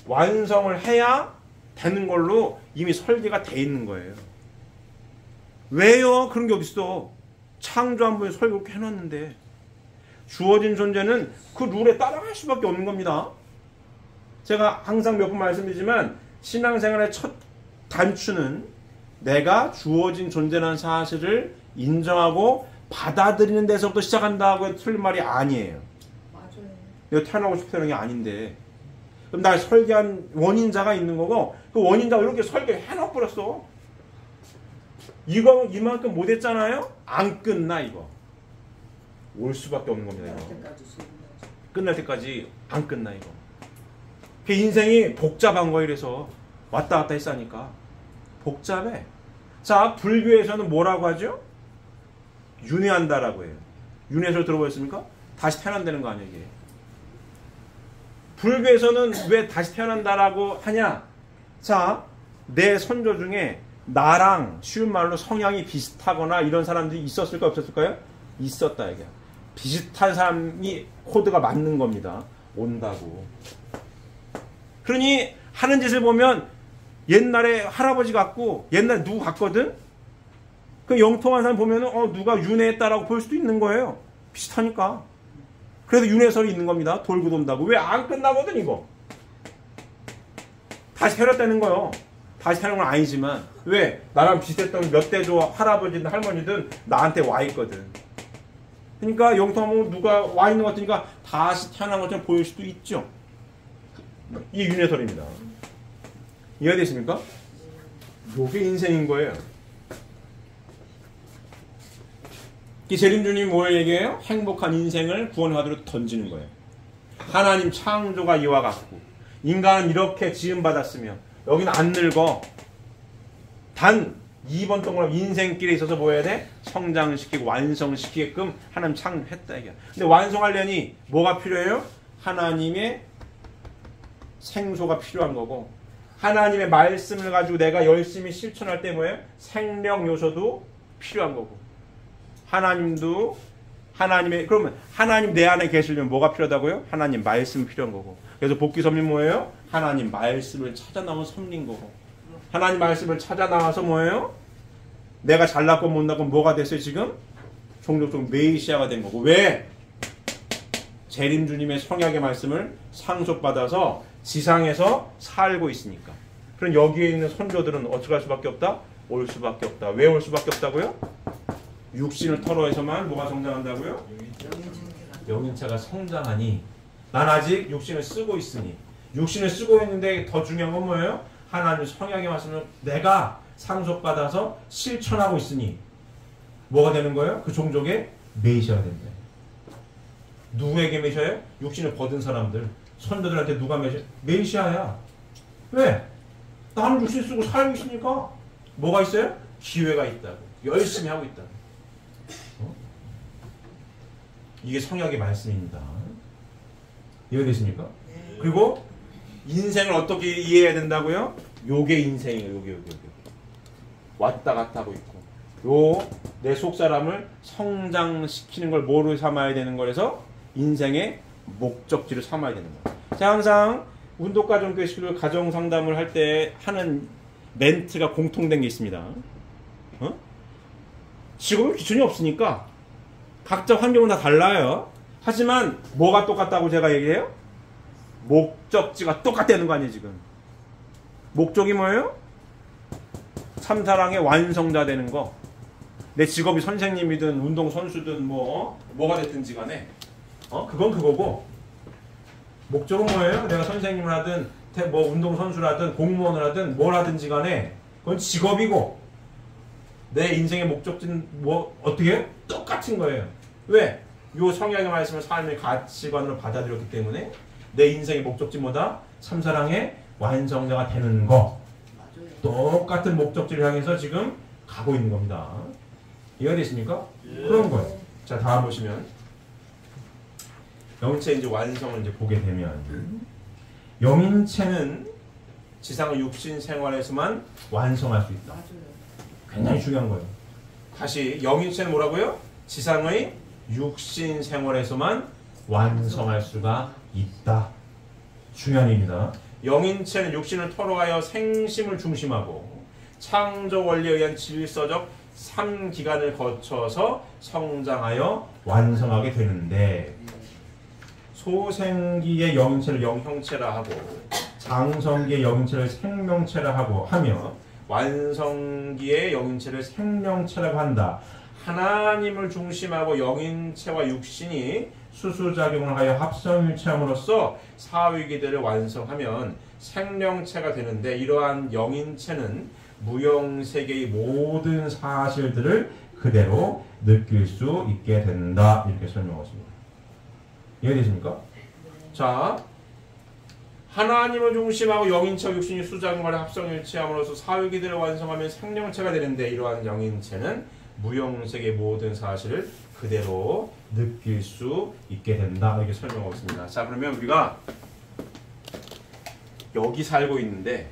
완성을 해야 되는 걸로 이미 설계가 돼 있는 거예요. 왜요? 그런 게 어딨어. 창조 한 번에 설계 그렇게 해놨는데 주어진 존재는 그 룰에 따라갈 수밖에 없는 겁니다. 제가 항상 몇 번 말씀드리지만 신앙생활의 첫 단추는 내가 주어진 존재라는 사실을 인정하고 받아들이는 데서부터 시작한다고 해도 틀린 말이 아니에요. 맞아요. 내가 태어나고 싶다는 게 아닌데 그럼 날 설계한 원인자가 있는 거고 그 원인자가 이렇게 설계해놔버렸어. 이거 이만큼 못했잖아요? 안 끝나 이거. 올 수밖에 없는 겁니다. 이거. 끝날 때까지 안 끝나 이거. 그 인생이 복잡한 거 이래서 왔다 갔다 했으니까 복잡해. 자, 불교에서는 뭐라고 하죠? 윤회한다라고 해요. 윤회설 들어보셨습니까? 다시 태어난다는 거 아니에요, 이게. 불교에서는 왜 다시 태어난다라고 하냐? 자, 내 선조 중에 나랑 쉬운 말로 성향이 비슷하거나 이런 사람들이 있었을까요? 없었을까요? 있었다, 이게. 비슷한 사람이 코드가 맞는 겁니다. 온다고. 그러니 하는 짓을 보면 옛날에 할아버지 같고 옛날에 누구 같거든? 그 영통한 사람 보면은 누가 윤회했다라고 볼 수도 있는 거예요. 비슷하니까. 그래서 윤회설이 있는 겁니다. 돌고 돈다고. 왜 안 끝나거든 이거. 다시 태어났다는 거요. 다시 태어난 건 아니지만 왜? 나랑 비슷했던 몇 대조 할아버지든 할머니든 나한테 와 있거든. 그러니까 영통하면 누가 와 있는 것 같으니까 다시 태어난 것처럼 보일 수도 있죠. 이게 윤회설입니다. 이해되십니까? 이게 인생인 거예요. 이 재림주님이 뭘 얘기해요? 행복한 인생을 구원하도록 던지는 거예요. 하나님 창조가 이와 같고 인간은 이렇게 지음받았으며 여기는 안 늙어. 단 2번 동그라미 인생길에 있어서 뭐 해야 돼? 성장시키고 완성시키게끔 하나님 창조했다 이게. 근데 완성하려니 뭐가 필요해요? 하나님의 생소가 필요한 거고 하나님의 말씀을 가지고 내가 열심히 실천할 때 뭐예요? 생명 요소도 필요한 거고 하나님도 하나님의 그러면 하나님 내 안에 계시려면 뭐가 필요하다고요? 하나님 말씀이 필요한 거고 그래서 복귀 섭리는 뭐예요? 하나님 말씀을 찾아 나온 섭리인 거고 하나님 말씀을 찾아 나와서 뭐예요? 내가 잘났고 못났고 뭐가 됐어요 지금? 종종 메시아가 된 거고 왜? 재림주님의 성약의 말씀을 상속받아서 지상에서 살고 있으니까. 그럼 여기에 있는 선조들은 어떻게 할 수밖에 없다? 올 수밖에 없다. 왜 올 수밖에 없다고요? 육신을 털어해서만 뭐가 성장한다고요? 영인체가 성장하니 난 아직 육신을 쓰고 있으니 육신을 쓰고 있는데 더 중요한 건 뭐예요? 하나님 성약의 말씀을 내가 상속받아서 실천하고 있으니 뭐가 되는 거예요? 그 종족의 메시아가 된다. 누구에게 메시아예요? 육신을 거둔 사람들 선조들한테 누가 메시아야. 왜? 나는 육신 쓰고 살고 있으니까 뭐가 있어요? 기회가 있다고. 열심히 하고 있다고. 이게 성약의 말씀입니다. 이해되십니까? 네. 그리고 인생을 어떻게 이해해야 된다고요? 요게 인생이에요. 요게. 왔다 갔다 하고 있고 요 내 속사람을 성장시키는 걸 뭐로 삼아야 되는 거라서 인생의 목적지를 삼아야 되는 거예요. 제가 항상 운동가정교실을 가정상담을 할 때 하는 멘트가 공통된 게 있습니다. 직업은 기준이 없으니까 각자 환경은 다 달라요. 하지만 뭐가 똑같다고 제가 얘기해요? 목적지가 똑같다는 거 아니에요 지금. 목적이 뭐예요? 참사랑의 완성자 되는 거. 내 직업이 선생님이든 운동선수든 뭐가 됐든지 간에 그건 그거고 목적은 뭐예요? 내가 선생님을 하든 뭐 운동선수라든 공무원을 하든 뭘 하든지 간에 그건 직업이고 내 인생의 목적지는 뭐 어떻게 똑같은 거예요. 왜? 요 성경의 말씀을 삶의 가치관으로 받아들였기 때문에 내 인생의 목적지 뭐다? 참사랑의 완성자가 되는 거. 똑같은 목적지를 향해서 지금 가고 있는 겁니다. 이해가 되십니까? 그런 거예요. 자, 다음 보시면 영인체 이제 완성을 이제 보게 되면 영인체는 지상의 육신 생활에서만 완성할 수 있다. 굉장히 중요한 거예요. 다시 영인체는 뭐라고요? 지상의 육신 생활에서만 완성할 수가 있다. 중요한 얘기입니다. 영인체는 육신을 토로하여 생심을 중심하고 창조 원리에 의한 질서적 3기간을 거쳐서 성장하여 완성하게 되는데 소생기의 영인체를 영형체라 하고 장성기의 영인체를 생명체라 하고 하며 완성기의 영인체를 생명체라고 한다. 하나님을 중심하고 영인체와 육신이 수수작용을 하여 합성일체함으로써 사위기들을 완성하면 생명체가 되는데 이러한 영인체는 무형세계의 모든 사실들을 그대로 느낄 수 있게 된다. 이렇게 설명하십니다. 이해되십니까? 자, 하나님을 중심하고 영인체와 육신이 수작용을 합성일체함으로써 사위기들을 완성하면 생명체가 되는데 이러한 영인체는 무형세계의 모든 사실을 그대로 느낄 수 있게 된다. 이렇게 설명하고 있습니다. 자, 그러면 우리가 여기 살고 있는데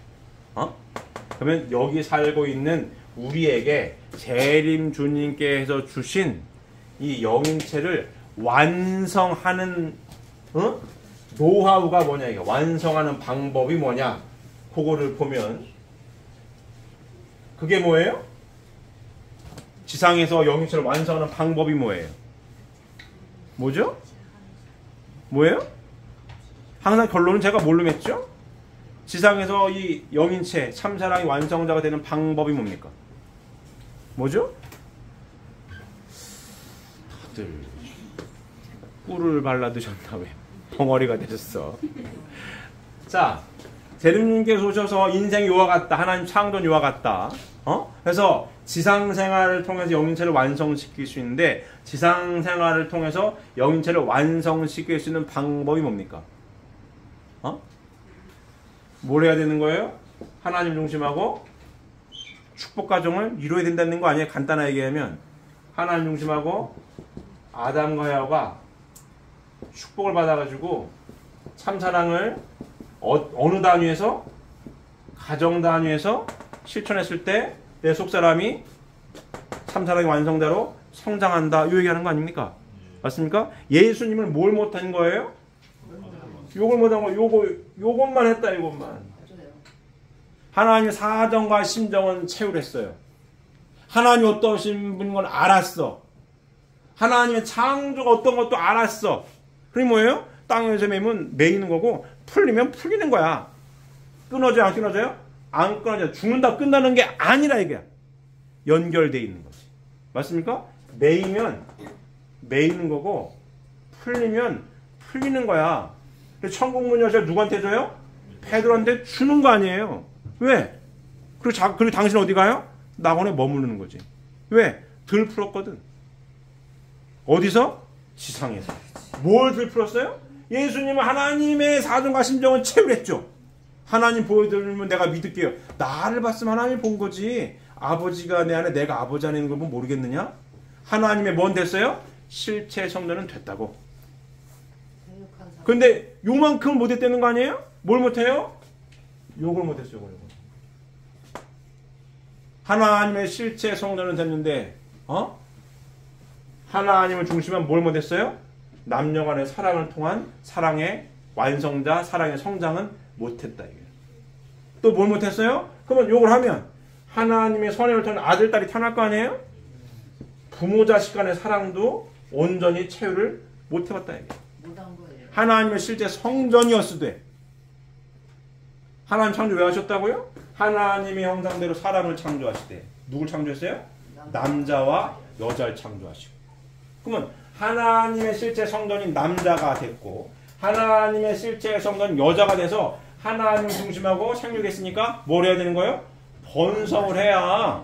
그러면 여기 살고 있는 우리에게 재림 주님께서 주신 이 영인체를 완성하는 노하우가 뭐냐, 이게 완성하는 방법이 뭐냐, 그거를 보면 그게 뭐예요? 지상에서 영인체를 완성하는 방법이 뭐예요? 뭐죠? 뭐예요? 항상 결론은 제가 뭘로 맺죠? 지상에서 이 영인체, 참사랑이 완성자가 되는 방법이 뭡니까? 뭐죠? 다들 꿀을 발라 드셨나 왜 벙어리가 되셨어. 자, 재림님께서 오셔서 인생 요와 같다, 하나님 창조는 요와 같다. 그래서 지상생활을 통해서 영인체를 완성시킬 수 있는데 지상생활을 통해서 영인체를 완성시킬 수 있는 방법이 뭡니까? 뭘 해야 되는 거예요? 하나님 중심하고 축복 가정을 이루어야 된다는 거 아니에요? 간단하게 얘기하면 하나님 중심하고 아담과 하와가 축복을 받아가지고 참사랑을 어느 단위에서? 가정 단위에서 실천했을 때 내 속사람이 참사랑의 완성자로 성장한다. 이 얘기하는 거 아닙니까? 맞습니까? 예수님을 뭘 못한 거예요? 요걸 못한 거, 요것만 했다, 이것만. 하나님의 사정과 심정은 채울했어요. 하나님 어떠신 분인 건 알았어. 하나님의 창조가 어떤 것도 알았어. 그게 뭐예요? 땅에서 매이는 거고, 풀리면 풀리는 거야. 끊어져요, 안 끊어져요? 안 끊어져요. 죽는다, 끝나는 게 아니라 이게 연결되어 있는 거지. 맞습니까? 매이면 매이는 거고, 풀리면 풀리는 거야. 천국 문 열쇠를 누구한테 줘요? 베드로한테 주는 거 아니에요. 왜? 그리고 당신 어디 가요? 낙원에 머무르는 거지. 왜? 덜 풀었거든. 어디서? 지상에서. 뭘 덜 풀었어요? 예수님은 하나님의 사정과 심정을 채우랬죠. 하나님 보여드리면 내가 믿을게요. 나를 봤으면 하나님 본 거지. 아버지가 내 안에 내가 아버지 안에 있는 걸 보면 모르겠느냐? 하나님의 뭔 됐어요? 실체 성전은 됐다고. 근데 요만큼을 못했다는 거 아니에요? 뭘 못해요? 요걸 못했어요. 요걸. 하나님의 실체 성전은 됐는데 하나님을 중심한 뭘 못했어요? 남녀 간의 사랑을 통한 사랑의 완성자, 사랑의 성장은 못했다. 또 뭘 못했어요? 그러면 요걸 하면 하나님의 선행을 통한 아들, 딸이 태어날 거 아니에요? 부모, 자식 간의 사랑도 온전히 채우를 못해봤다. 하나님의 실제 성전이었을 때 하나님 창조 왜 하셨다고요? 하나님의 형상대로 사람을 창조하실 때 누굴 창조했어요? 남자와 여자를 창조하시고. 그러면 하나님의 실제 성전인 남자가 됐고 하나님의 실제 성전인 여자가 돼서 하나님 중심하고 생육했으니까 뭘 해야 되는 거예요? 번성을 해야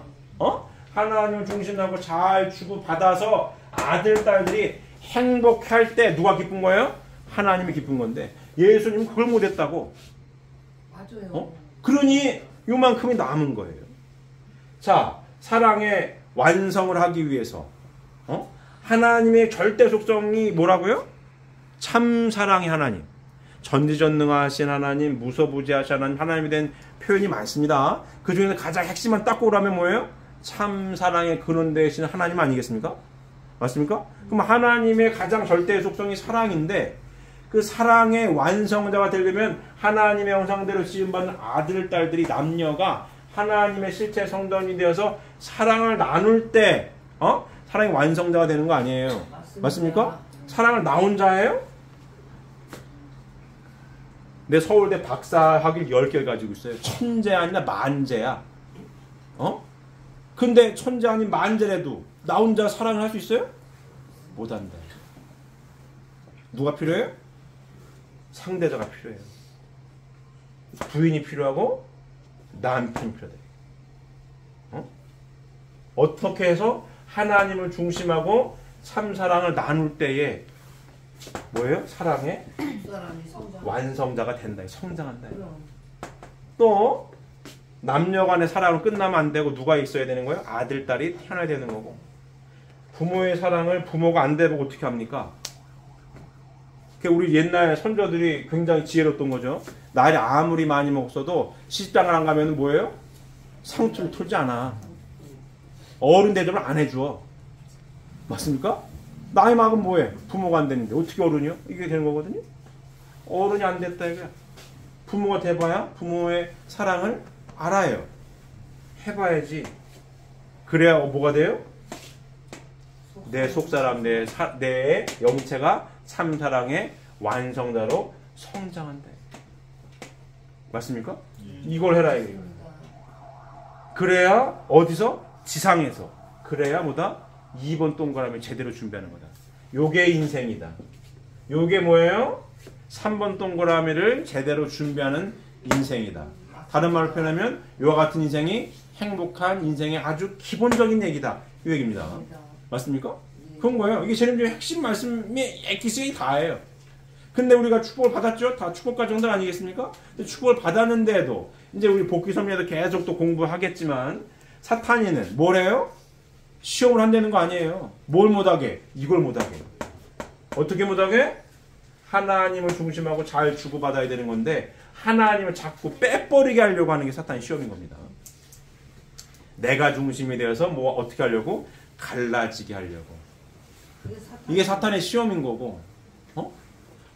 하나님 중심하고 잘 주고 받아서 아들, 딸들이 행복할 때 누가 기쁜 거예요? 하나님이 기쁜 건데 예수님은 그걸 못했다고. 맞아요. 그러니 요만큼이 남은 거예요. 자, 사랑의 완성을 하기 위해서 하나님의 절대 속성이 뭐라고요? 참 사랑의 하나님, 전지전능하신 하나님, 무소부지하신 하나님, 하나님에 대한 표현이 많습니다. 그 중에서 가장 핵심만 딱 꼽으라면 뭐예요? 참 사랑의 근원 되신 하나님 아니겠습니까? 맞습니까? 그럼 하나님의 가장 절대 속성이 사랑인데 그 사랑의 완성자가 되려면 하나님의 형상대로 지음받는 아들, 딸들이 남녀가 하나님의 실체 성전이 되어서 사랑을 나눌 때 사랑의 완성자가 되는 거 아니에요. 맞습니까? 사랑을 나 혼자예요? 내 서울대 박사 학위 10개를 가지고 있어요. 천재 아니라 만재야. 근데 천재 아닌 만재라도 나 혼자 사랑을 할 수 있어요? 못한다. 누가 필요해요? 상대자가 필요해요. 부인이 필요하고 남편이 필요하다. 어떻게 해서 하나님을 중심하고 참 사랑을 나눌 때에 뭐예요? 사랑의 완성자가 된다. 성장한다. 또 남녀 간의 사랑은 끝나면 안 되고 누가 있어야 되는 거예요? 아들, 딸이 태어나야 되는 거고. 부모의 사랑을 부모가 안 돼보고 어떻게 합니까? 우리 옛날 선조들이 굉장히 지혜로웠던 거죠. 나이 아무리 많이 먹었어도 시집장을 안 가면 뭐예요? 상투를 털지 않아. 어른 대접을 안 해줘. 맞습니까? 나이 먹으면 뭐해? 부모가 안 되는데 어떻게 어른이요? 이게 되는 거거든요. 어른이 안 됐다 이거야. 부모가 돼봐야 부모의 사랑을 알아요. 해봐야지. 그래야 뭐가 돼요? 내 속사람, 내 영체가 참사랑의 완성자로 성장한다. 맞습니까? 이걸 해라 이거예요. 그래야 어디서? 지상에서. 그래야 뭐다? 2번 동그라미 제대로 준비하는 거다. 요게 인생이다. 요게 뭐예요? 3번 동그라미를 제대로 준비하는 인생이다. 다른 말로 표현하면 요와 같은 인생이 행복한 인생의 아주 기본적인 얘기다. 이 얘기입니다. 맞습니까? 그런 거예요. 이게 제님의 핵심 말씀이 엑기스이 다예요. 근데 우리가 축복을 받았죠? 다 축복 과정들 아니겠습니까? 근데 축복을 받았는데도 이제 우리 복귀 섭리에도 계속 또 공부하겠지만 사탄이는 뭐래요? 시험을 한다는 거 아니에요. 뭘 못하게? 이걸 못하게. 어떻게 못하게? 하나님을 중심하고 잘 주고받아야 되는 건데 하나님을 자꾸 빼버리게 하려고 하는 게 사탄의 시험인 겁니다. 내가 중심이 되어서 뭐 어떻게 하려고? 갈라지게 하려고. 이게 사탄의 시험인 거고.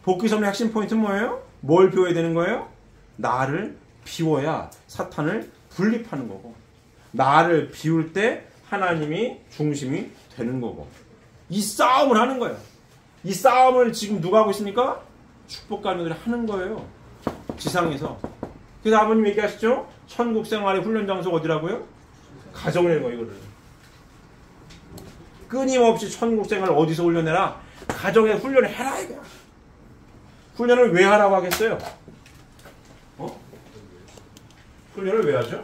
복귀 섭리의 핵심 포인트는 뭐예요? 뭘 비워야 되는 거예요? 나를 비워야 사탄을 분립하는 거고. 나를 비울 때 하나님이 중심이 되는 거고. 이 싸움을 하는 거예요. 이 싸움을 지금 누가 하고 있습니까? 축복가들이 하는 거예요. 지상에서. 그래서 아버님 얘기하시죠? 천국 생활의 훈련 장소가 어디라고요? 가정을 거예요, 이거를. 끊임없이 천국 생활을 어디서 훈련해라? 가정에 훈련을 해라, 이거야. 훈련을 왜 하라고 하겠어요? 훈련을 왜 하죠?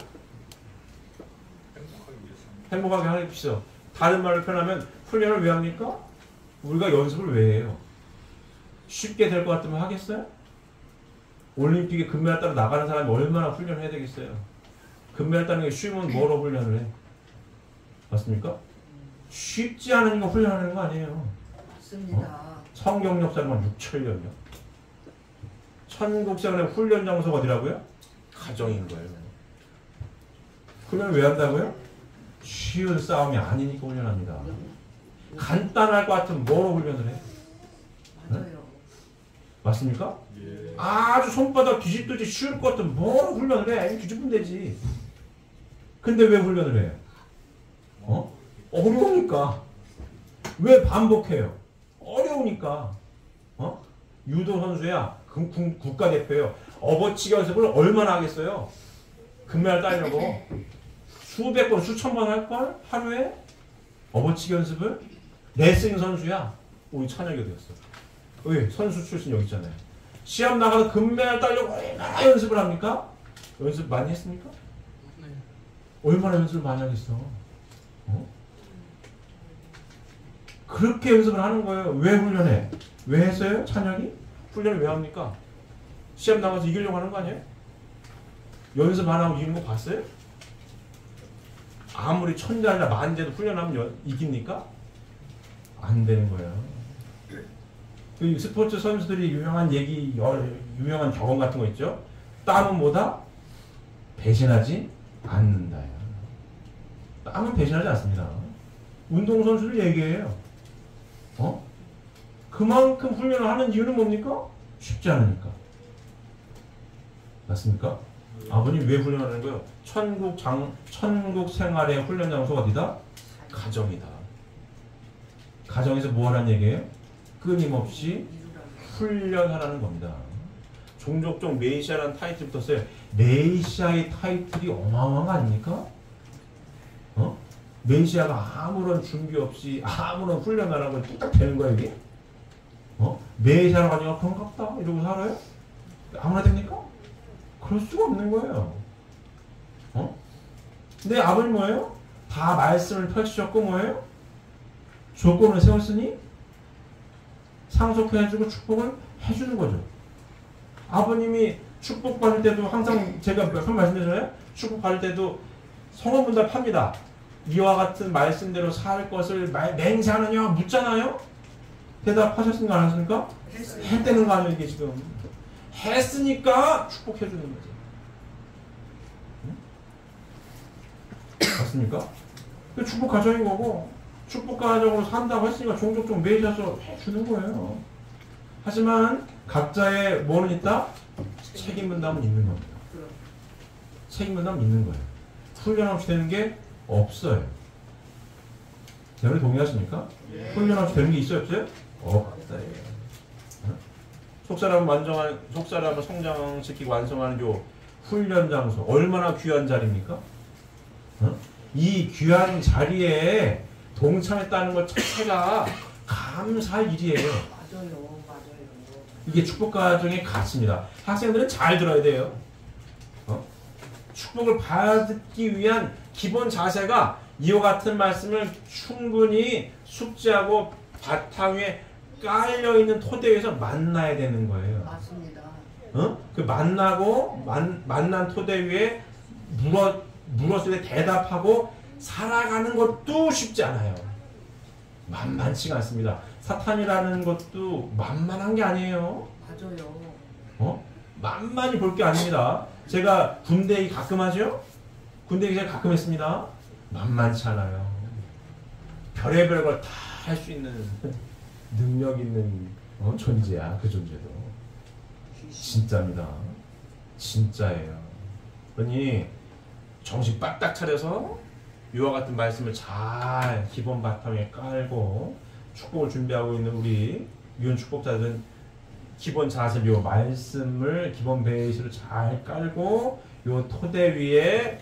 행복하게 하기 위해서. 다른 말로 표현하면 훈련을 왜 합니까? 우리가 연습을 왜 해요? 쉽게 될 것 같으면 하겠어요? 올림픽에 금메달 따러 나가는 사람이 얼마나 훈련을 해야 되겠어요? 금메달 따는 게 쉬우면 뭐로 훈련을 해? 맞습니까? 쉽지 않은 거 훈련하는 거 아니에요. 맞습니다. 성경 역사는 6,000년이요. 천국생활의 훈련 장소가 어디라고요? 가정인 거예요. 훈련을 왜 한다고요? 쉬운 싸움이 아니니까 훈련합니다. 간단할 것 같으면 뭐로 훈련을 해? 맞아요. 네? 맞습니까? 예. 아주 손바닥 뒤집듯이 쉬울 것 같으면 뭐로 훈련을 해? 뒤집으면 되지. 근데 왜 훈련을 해요? 어려우니까. 왜 반복해요? 어려우니까. 유도 선수야. 국가대표예요. 업어치기 연습을 얼마나 하겠어요? 금메달 따려고. 수백 번, 수천 번 할걸? 하루에? 업어치기 연습을? 레슬링 선수야. 우리 찬혁이 어디였어? 왜? 선수 출신 여기 있잖아요. 시합 나가서 금메달 따려고 얼마나 연습을 합니까? 연습 많이 했습니까? 네. 얼마나 연습을 많이 하겠어? 그렇게 연습을 하는 거예요. 왜 훈련해? 왜 했어요? 찬혁이? 훈련을 왜 합니까? 시험 나가서 이기려고 하는 거 아니에요? 연습 안 하고 이기는 거 봤어요? 아무리 천재나 만재도 훈련하면 이깁니까? 안 되는 거예요. 그 스포츠 선수들이 유명한 얘기, 유명한 경험 같은 거 있죠? 땀은 뭐다? 배신하지 않는다요. 땀은 배신하지 않습니다. 운동선수들 얘기해요. 그만큼 훈련을 하는 이유는 뭡니까? 쉽지 않으니까. 맞습니까? 아버님 왜 훈련하는 거예요? 천국 생활의 훈련 장소가 어디다? 가정이다. 가정에서 뭐 하라는 얘기예요? 끊임없이 훈련하라는 겁니다. 종족종 메시아라는 타이틀 붙었어요. 메시아의 타이틀이 어마어마한 거 아닙니까? 메시아가 아무런 준비 없이 아무런 훈련 안 하고 뚝딱 되는 거야 이게? 메시아라고 하니까 그런갑다 이러고 살아요? 아무나 됩니까? 그럴 수가 없는 거예요. 근데 아버님 뭐예요? 다 말씀을 펼치셨고 뭐예요? 조건을 세웠으니 상속해주고 축복을 해주는 거죠. 아버님이 축복받을 때도 항상 제가 몇 번 말씀드렸잖아요. 축복받을 때도 성원문답합니다. 이와 같은 말씀대로 살 것을 맹세하느냐 묻잖아요. 대답하셨습니까? 안 하셨습니까? 했다는 거 아니에요 이게 지금. 했으니까 축복해주는 거죠. 맞습니까? 축복 가정인 거고 축복 가정으로 산다고 했으니까 종족종 매여서 해주는 거예요. 하지만 각자의 뭐는 있다? 책임 분담은 있는 겁니다. 책임 분담은 있는 거예요. 훈련 없이 되는 게 없어요. 여러분 동의하십니까? 훈련 없이 되는 게 있어요 없어요? 없어요. 속사람을 성장시키고 완성하는 요 훈련 장소 얼마나 귀한 자리입니까? 이 귀한 자리에 동참했다는 것 자체가 감사할 일이에요. 맞아요. 이게 축복 과정의 가치입니다. 학생들은 잘 들어야 돼요. 축복을 받기 위한 기본 자세가 이와 같은 말씀을 충분히 숙지하고 바탕 위에 깔려있는 토대 위에서 만나야 되는 거예요. 맞습니다. 그 만난 토대 위에 물었을 때 대답하고 살아가는 것도 쉽지 않아요. 만만치가 않습니다. 사탄이라는 것도 만만한 게 아니에요. 맞아요. 만만히 볼 게 아닙니다. 제가 군대 얘기 가끔 하죠? 군대 얘기 제가 가끔 했습니다. 만만치 않아요. 별의별 걸 다 할 수 있는 능력 있는 존재야. 그 존재도. 진짜입니다. 진짜예요. 그러니 정신 바짝 차려서 이와 같은 말씀을 잘 기본 바탕에 깔고 축복을 준비하고 있는 우리 유언 축복자들은 기본 자세, 요 말씀을 기본 베이스로 잘 깔고 요 토대 위에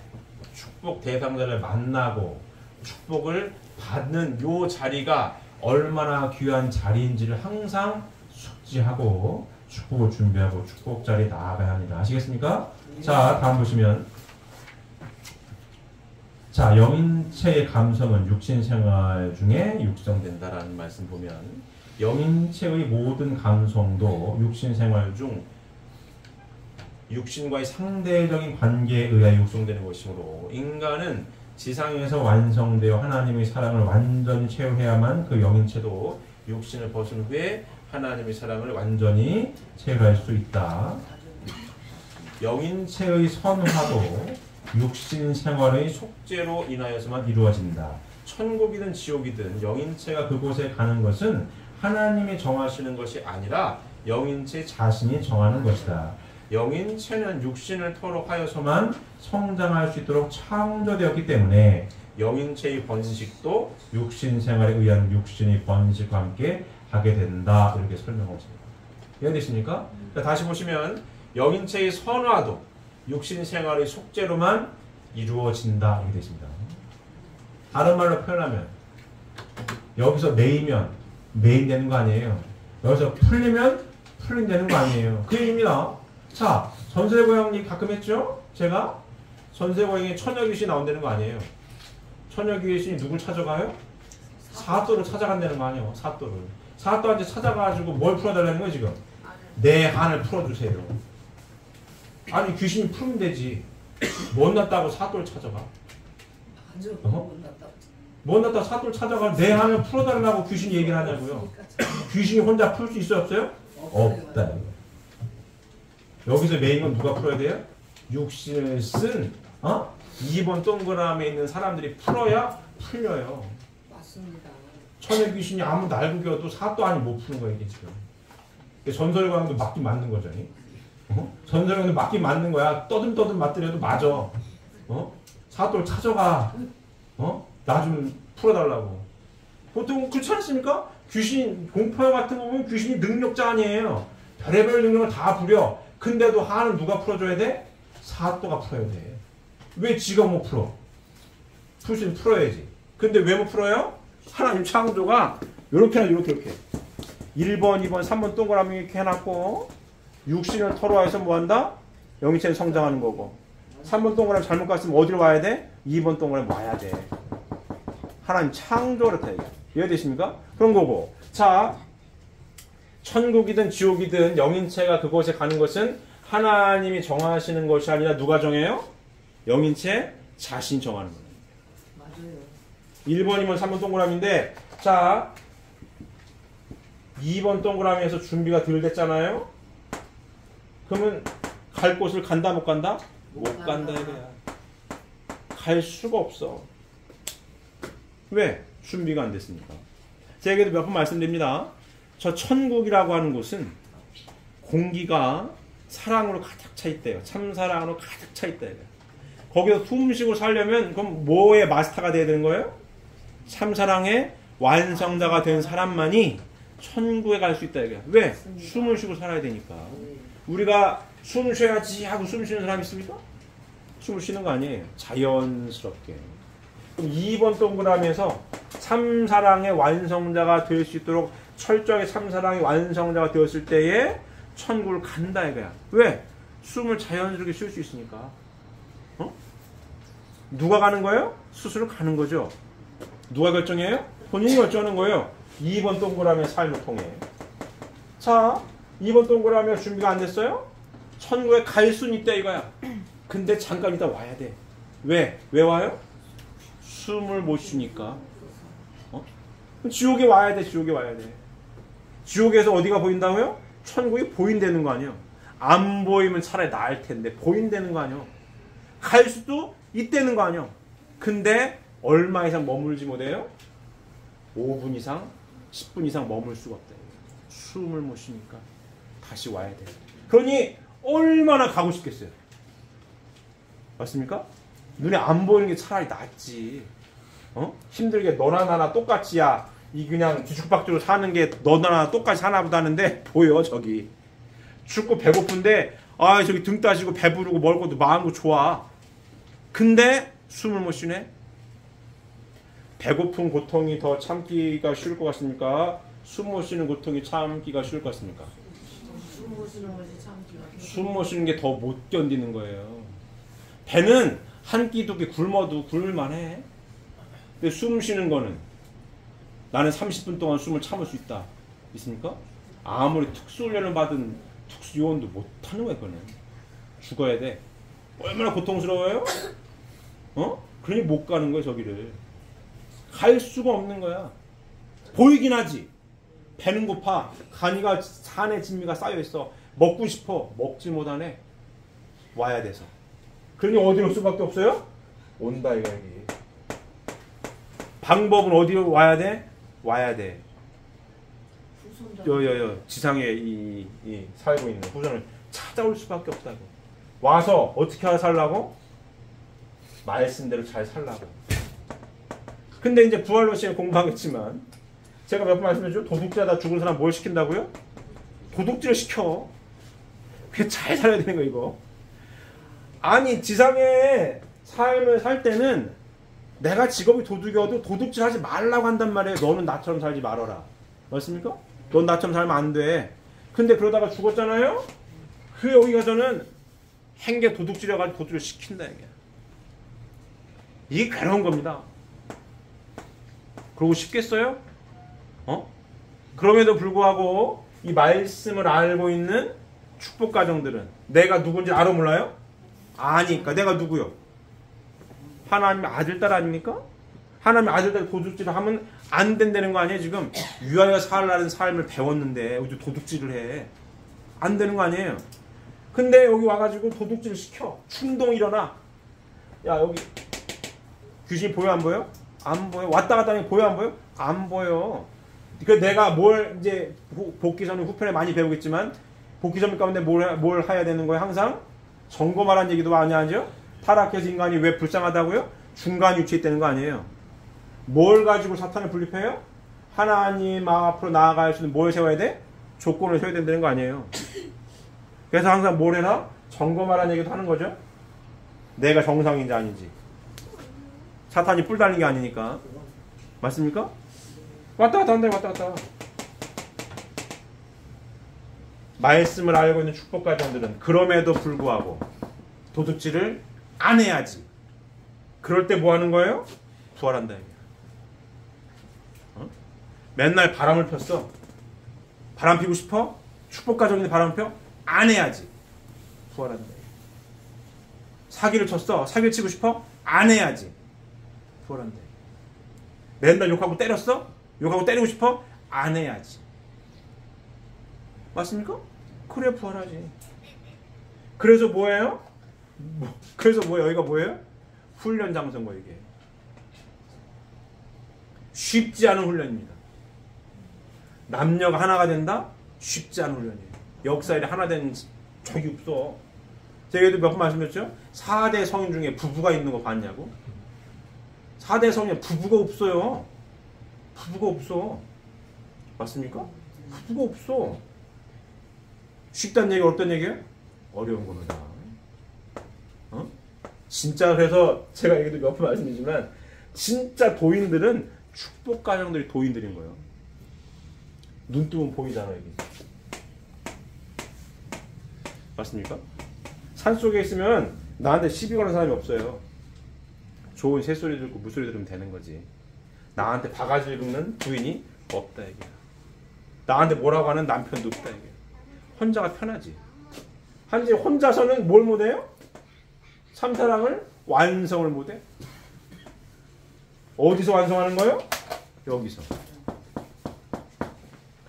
축복 대상자를 만나고 축복을 받는 요 자리가 얼마나 귀한 자리인지를 항상 숙지하고 축복을 준비하고 축복 자리에 나아가야 합니다. 아시겠습니까? 자, 다음 보시면 자, 영인체의 감성은 육신생활 중에 육성된다라는 말씀 보면 영인체의 모든 감성도 육신생활 중 육신과의 상대적인 관계에 의하여 육성되는 것이므로 인간은 지상에서 완성되어 하나님의 사랑을 완전히 체험해야만 그 영인체도 육신을 벗은 후에 하나님의 사랑을 완전히 체험할 수 있다. 영인체의 선화도 육신 생활의 속죄로 인하여서만 이루어진다. 천국이든 지옥이든 영인체가 그곳에 가는 것은 하나님이 정하시는 것이 아니라 영인체 자신이 정하는 것이다. 영인체는 육신을 터록하여서만 성장할 수 있도록 창조되었기 때문에 영인체의 번식도 육신 생활에 의한 육신의 번식과 함께 하게 된다. 이렇게 설명하십니다. 이해되십니까? 다시 보시면 영인체의 선화도 육신 생활의 속죄로만 이루어진다. 이렇게 되십니다. 다른 말로 표현하면 여기서 매이면 매인되는 거 아니에요. 여기서 풀리면 풀린되는 거 아니에요. 그 얘기입니다. 자, 전세고양이 가끔 했죠? 제가 전세고양이 처녀귀신이 나온다는 거 아니에요. 처녀귀신이 누굴 찾아가요? 사또를 찾아간다는 거 아니에요. 사또를. 사또한테 찾아가지고 뭘 풀어달라는 거예요 지금? 내 한을 풀어주세요. 아니 귀신이 풀면 되지. 못났다고 사또를 찾아가. 맞아. 어? 못났다. 못났다고 사또를 찾아가 내 한을 풀어달라고 귀신이 얘기를 하냐고요. 귀신이 혼자 풀 수 있어요 없어요? 없다. 여기서 메인 건 누가 풀어야 돼요? 육신을 쓴 2번 동그라미에 있는 사람들이 풀어야 풀려요. 맞습니다. 천의 귀신이 아무 날고 겨도 사또 아니 못 푸는 거야 이게 지금. 전설광도 맞긴 맞는 거죠. 전설광도 맞긴 맞는 거야. 떠듬떠듬 맞더라도 맞아. 사또를 찾아가. 나 좀 풀어달라고. 보통 그렇지 않습니까? 귀신 공포 같은 거 보면 귀신이 능력자 아니에요. 별의별 능력을 다 부려. 근데도 한은 누가 풀어줘야 돼? 사또가 풀어야 돼. 왜 지가 못 풀어? 풀 수 있으면 풀어야지. 근데 왜 못 풀어요? 하나님 창조가 요렇게 이렇게 1번, 2번, 3번 동그라미 이렇게 해놨고 육신을 토로해서 뭐한다? 영체는 성장하는 거고 3번 동그라미 잘못 갔으면 어디로 와야 돼? 2번 동그라미 와야 돼. 하나님 창조를 다 이해되십니까? 그런 거고 자 천국이든 지옥이든 영인체가 그곳에 가는 것은 하나님이 정하시는 것이 아니라 누가 정해요? 영인체 자신이 정하는 거예요. 맞아요. 1번, 2번, 3번 동그라미인데 자 2번 동그라미에서 준비가 덜 됐잖아요. 그러면 갈 곳을 간다 못 간다? 못 간다 이거야. 갈 수가 없어. 왜? 준비가 안 됐으니까. 제가 몇 번 말씀드립니다. 저 천국이라고 하는 곳은 공기가 사랑으로 가득 차 있대요. 참사랑으로 가득 차 있대요. 거기서 숨쉬고 살려면 그럼 뭐의 마스터가 돼야 되는 거예요? 참사랑의 완성자가 된 사람만이 천국에 갈 수 있다 이거야. 왜? 맞습니다. 숨을 쉬고 살아야 되니까. 네. 우리가 숨 쉬어야지 하고 숨 쉬는 사람 있습니까? 숨을 쉬는 거 아니에요. 자연스럽게. 그럼 2번 동그라미에서 참사랑의 완성자가 될 수 있도록 철저하게 참사랑의 완성자가 되었을 때에 천국을 간다 이거야. 왜? 숨을 자연스럽게 쉴 수 있으니까. 누가 가는 거예요? 스스로 가는 거죠. 누가 결정해요? 본인이 결정하는 거예요. 2번 동그라미의 삶을 통해. 자, 2번 동그라미가 준비가 안 됐어요? 천국에 갈 수는 있다 이거야. 근데 잠깐 이따 와야 돼. 왜? 왜 와요? 숨을 못 쉬니까. 지옥에 와야 돼. 지옥에 와야 돼. 지옥에서 어디가 보인다고요? 천국이 보인다는 거 아니에요. 안 보이면 차라리 나을 텐데 보인다는 거 아니에요. 갈 수도 있다는 거 아니에요. 근데 얼마 이상 머물지 못해요? 5분 이상, 10분 이상 머물 수가 없다. 숨을 못 쉬니까 다시 와야 돼. 그러니 얼마나 가고 싶겠어요. 맞습니까? 눈에 안 보이는 게 차라리 낫지. 힘들게 너나 나나 똑같이야. 이 그냥 뒤죽박죽으로 사는 게 너나 나나 똑같이 사나 보다 하는데 보여 저기. 춥고 배고픈데 저기 등 따시고 배부르고 멀고도 마음도 좋아. 근데 숨을 못 쉬네. 배고픈 고통이 더 참기가 쉬울 것 같습니까? 숨 못 쉬는 고통이 참기가 쉬울 것 같습니까? 숨 못 쉬는 것이 참 숨 못 쉬는 게 더 못 견디는 거예요. 배는 한 끼 두 끼 굶어도 굶을만해. 근데 숨 쉬는 거는 나는 30분 동안 숨을 참을 수 있다. 있습니까? 아무리 특수훈련을 받은 특수요원도 못하는 거야. 그거는 죽어야 돼. 얼마나 고통스러워요? 그러니 못 가는 거야 저기를. 갈 수가 없는 거야. 보이긴 하지. 배는 고파. 간이가 산에 진미가 쌓여있어. 먹고 싶어. 먹지 못하네. 와야 돼서. 그러니 어디로 올 수밖에 없어요? 온다 이거 여기. 방법은 어디로 와야 돼? 와야 돼. 지상에 이 살고 있는 후손을 찾아올 수밖에 없다고. 와서 어떻게 살라고? 말씀대로 잘 살라고. 근데 이제 부활로시에 공부하겠지만 제가 몇 번 말씀드렸죠? 도둑질하다 죽은 사람 뭘 시킨다고요? 도둑질을 시켜. 그게 잘 살아야 되는 거 이거. 아니 지상의 삶을 살 때는 내가 직업이 도둑이어도 도둑질 하지 말라고 한단 말이에요. 너는 나처럼 살지 말아라. 맞습니까? 넌 나처럼 살면 안 돼. 근데 그러다가 죽었잖아요? 그 여기 가서는 행계 도둑질해가지고 도둑을 시킨다 이게. 이게 괴로운 겁니다. 그러고 싶겠어요? 그럼에도 불구하고 이 말씀을 알고 있는 축복 가정들은 내가 누군지 알아 몰라요? 아니까. 내가 누구요? 하나님의 아들 딸 아닙니까? 하나님의 아들 딸 도둑질을 하면 안 된다는 거 아니에요? 지금 위하여 살라는 삶을 배웠는데 어디 도둑질을 해? 안 되는 거 아니에요? 근데 여기 와가지고 도둑질 시켜. 충동 일어나. 야, 여기 귀신이 보여 안 보여? 안 보여. 왔다 갔다 하는 게 보여 안 보여? 안 보여. 그 내가 뭘 이제 복귀 전에 후편에 많이 배우겠지만 복귀 전 가운데 뭘 해야 되는 거예요? 항상 점검하라는 얘기도 많이 하죠. 타락해서 인간이 왜 불쌍하다고요? 중간 위치에 있다는 거 아니에요. 뭘 가지고 사탄을 분립해요? 하나님 앞으로 나아갈 수 있는 뭘 세워야 돼? 조건을 세워야 된다는 거 아니에요. 그래서 항상 뭘 해라? 점검하라는 얘기도 하는 거죠. 내가 정상인지 아닌지. 사탄이 뿔 달린 게 아니니까. 맞습니까? 왔다 갔다 한다. 왔다 갔다. 말씀을 알고 있는 축복 가정들은 그럼에도 불구하고 도둑질을 안 해야지. 그럴 때 뭐 하는 거예요? 부활한다. 맨날 바람을 폈어. 바람 피고 싶어? 축복 가정인데 바람 펴? 안 해야지. 부활한다. 사기를 쳤어. 사기를 치고 싶어? 안 해야지. 부활한다. 맨날 욕하고 때렸어? 욕하고 때리고 싶어? 안 해야지. 맞습니까? 그래 부활하지. 그래서 뭐예요? 그래서 뭐예요? 여기가 뭐예요? 훈련 장소인 거예요. 이게. 쉽지 않은 훈련입니다. 남녀가 하나가 된다? 쉽지 않은 훈련이에요. 역사에 하나 된 적이 없어. 제가 몇 번 말씀드렸죠? 4대 성인 중에 부부가 있는 거 봤냐고? 4대 성인에 부부가 없어요. 부부가 없어. 맞습니까? 부부가 없어. 쉽다는 얘기 어떤 얘기예요? 어려운 겁니다. 진짜 그래서 제가 얘기도 몇 번 말씀드리지만 진짜 도인들은 축복 가정들이 도인들인 거예요. 눈 뜨면 보이잖아요. 이게. 맞습니까? 산속에 있으면 나한테 시비 거는 사람이 없어요. 좋은 새소리 듣고 물소리 들으면 되는 거지. 나한테 바가지 긁는 부인이 없다 이게. 나한테 뭐라고 하는 남편도 없다 이게. 혼자가 편하지. 한지 혼자서는 뭘 못해요? 참사랑을 완성을 못해. 어디서 완성하는 거예요? 여기서.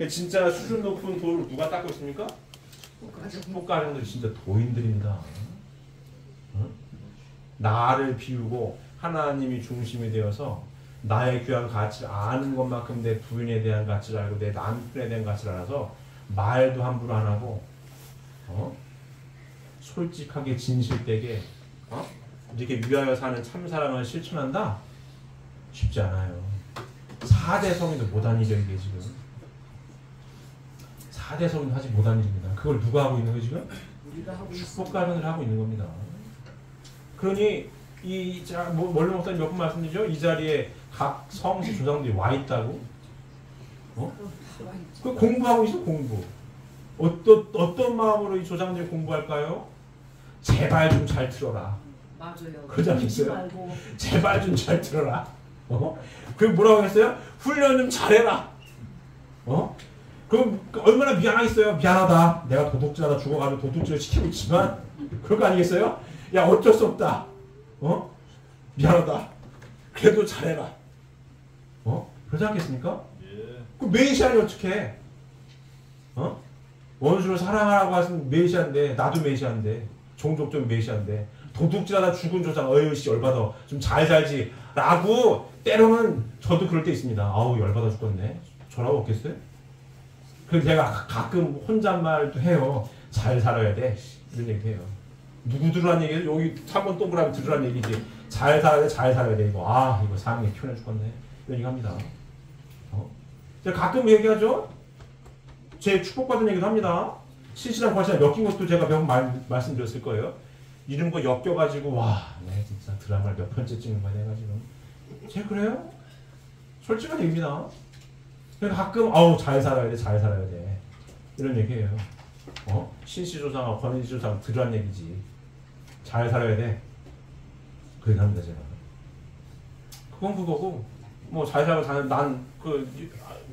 진짜 수준 높은 돌을 누가 닦고 있습니까? 축복 가정들이 진짜 도인들입니다. 나를 비우고 하나님이 중심이 되어서 나의 귀한 가치를 아는 것만큼 내 부인에 대한 가치를 알고 내 남편에 대한 가치를 알아서 말도 함부로 안 하고 솔직하게 진실되게 이렇게 위하여 사는 참사랑을 실천한다? 쉽지 않아요. 4대 성인도 못한 일이에요. 이게 지금 4대 성인도 하지 못한 일입니다. 그걸 누가 하고 있는 거예요 지금? 우리가 하고 축복 가정을 하고 있는 겁니다. 그러니 원래 목사님 몇 번 말씀드리죠? 이 자리에 각 성시 조상들이 와 있다고? 그 공부하고 있어. 공부. 어떤 마음으로 이 조상들이 공부할까요? 제발 좀 잘 들어라. 맞아요. 그러지 않겠어요? 제발 좀 잘 들어라. 그리고 뭐라고 했어요? 훈련 좀 잘해라. 그럼 얼마나 미안하겠어요? 미안하다. 내가 도둑질하다 죽어가면 도둑질을 시키고 있지만 그럴 거 아니겠어요? 야 어쩔 수 없다. 미안하다. 그래도 잘해라. 그러지 않겠습니까? 예. 그럼 메시아니 어떡해? 원수를 사랑하라고 하시면 메시아인데 나도 메시아인데 종족적 메시아인데 도둑질하다 죽은 조상 어이씨 열받아 좀 잘 살지 라고 때로는 저도 그럴 때 있습니다. 아우 열받아 죽겠네. 전화 없겠어요? 그래서 제가 가끔 혼잣말도 해요. 잘 살아야 돼. 이런 얘기도 해요. 누구 들으란 얘기예요? 여기 3번 동그라미 들으란 얘기지. 잘 살아야 돼. 잘 살아야 돼. 이거 사랑이 피곤해 죽겠네. 이런 얘기 합니다. 제가 가끔 얘기하죠. 제 축복받은 얘기도 합니다. 실시간 과시나 엮인 것도 제가 몇 번 말씀드렸을 거예요. 이런 거 엮여가지고 내 진짜 드라마를 몇 편째 찍는 거야 내가 지금. 제가 그래요? 솔직한 얘기입니다. 그러니까 가끔 잘 살아야 돼. 잘 살아야 돼. 이런 얘기해요. 신시조상하고 권인시조상 들으란 얘기지. 잘 살아야 돼. 그 얘기 합니다 제가. 그건 그거고 잘 살고 난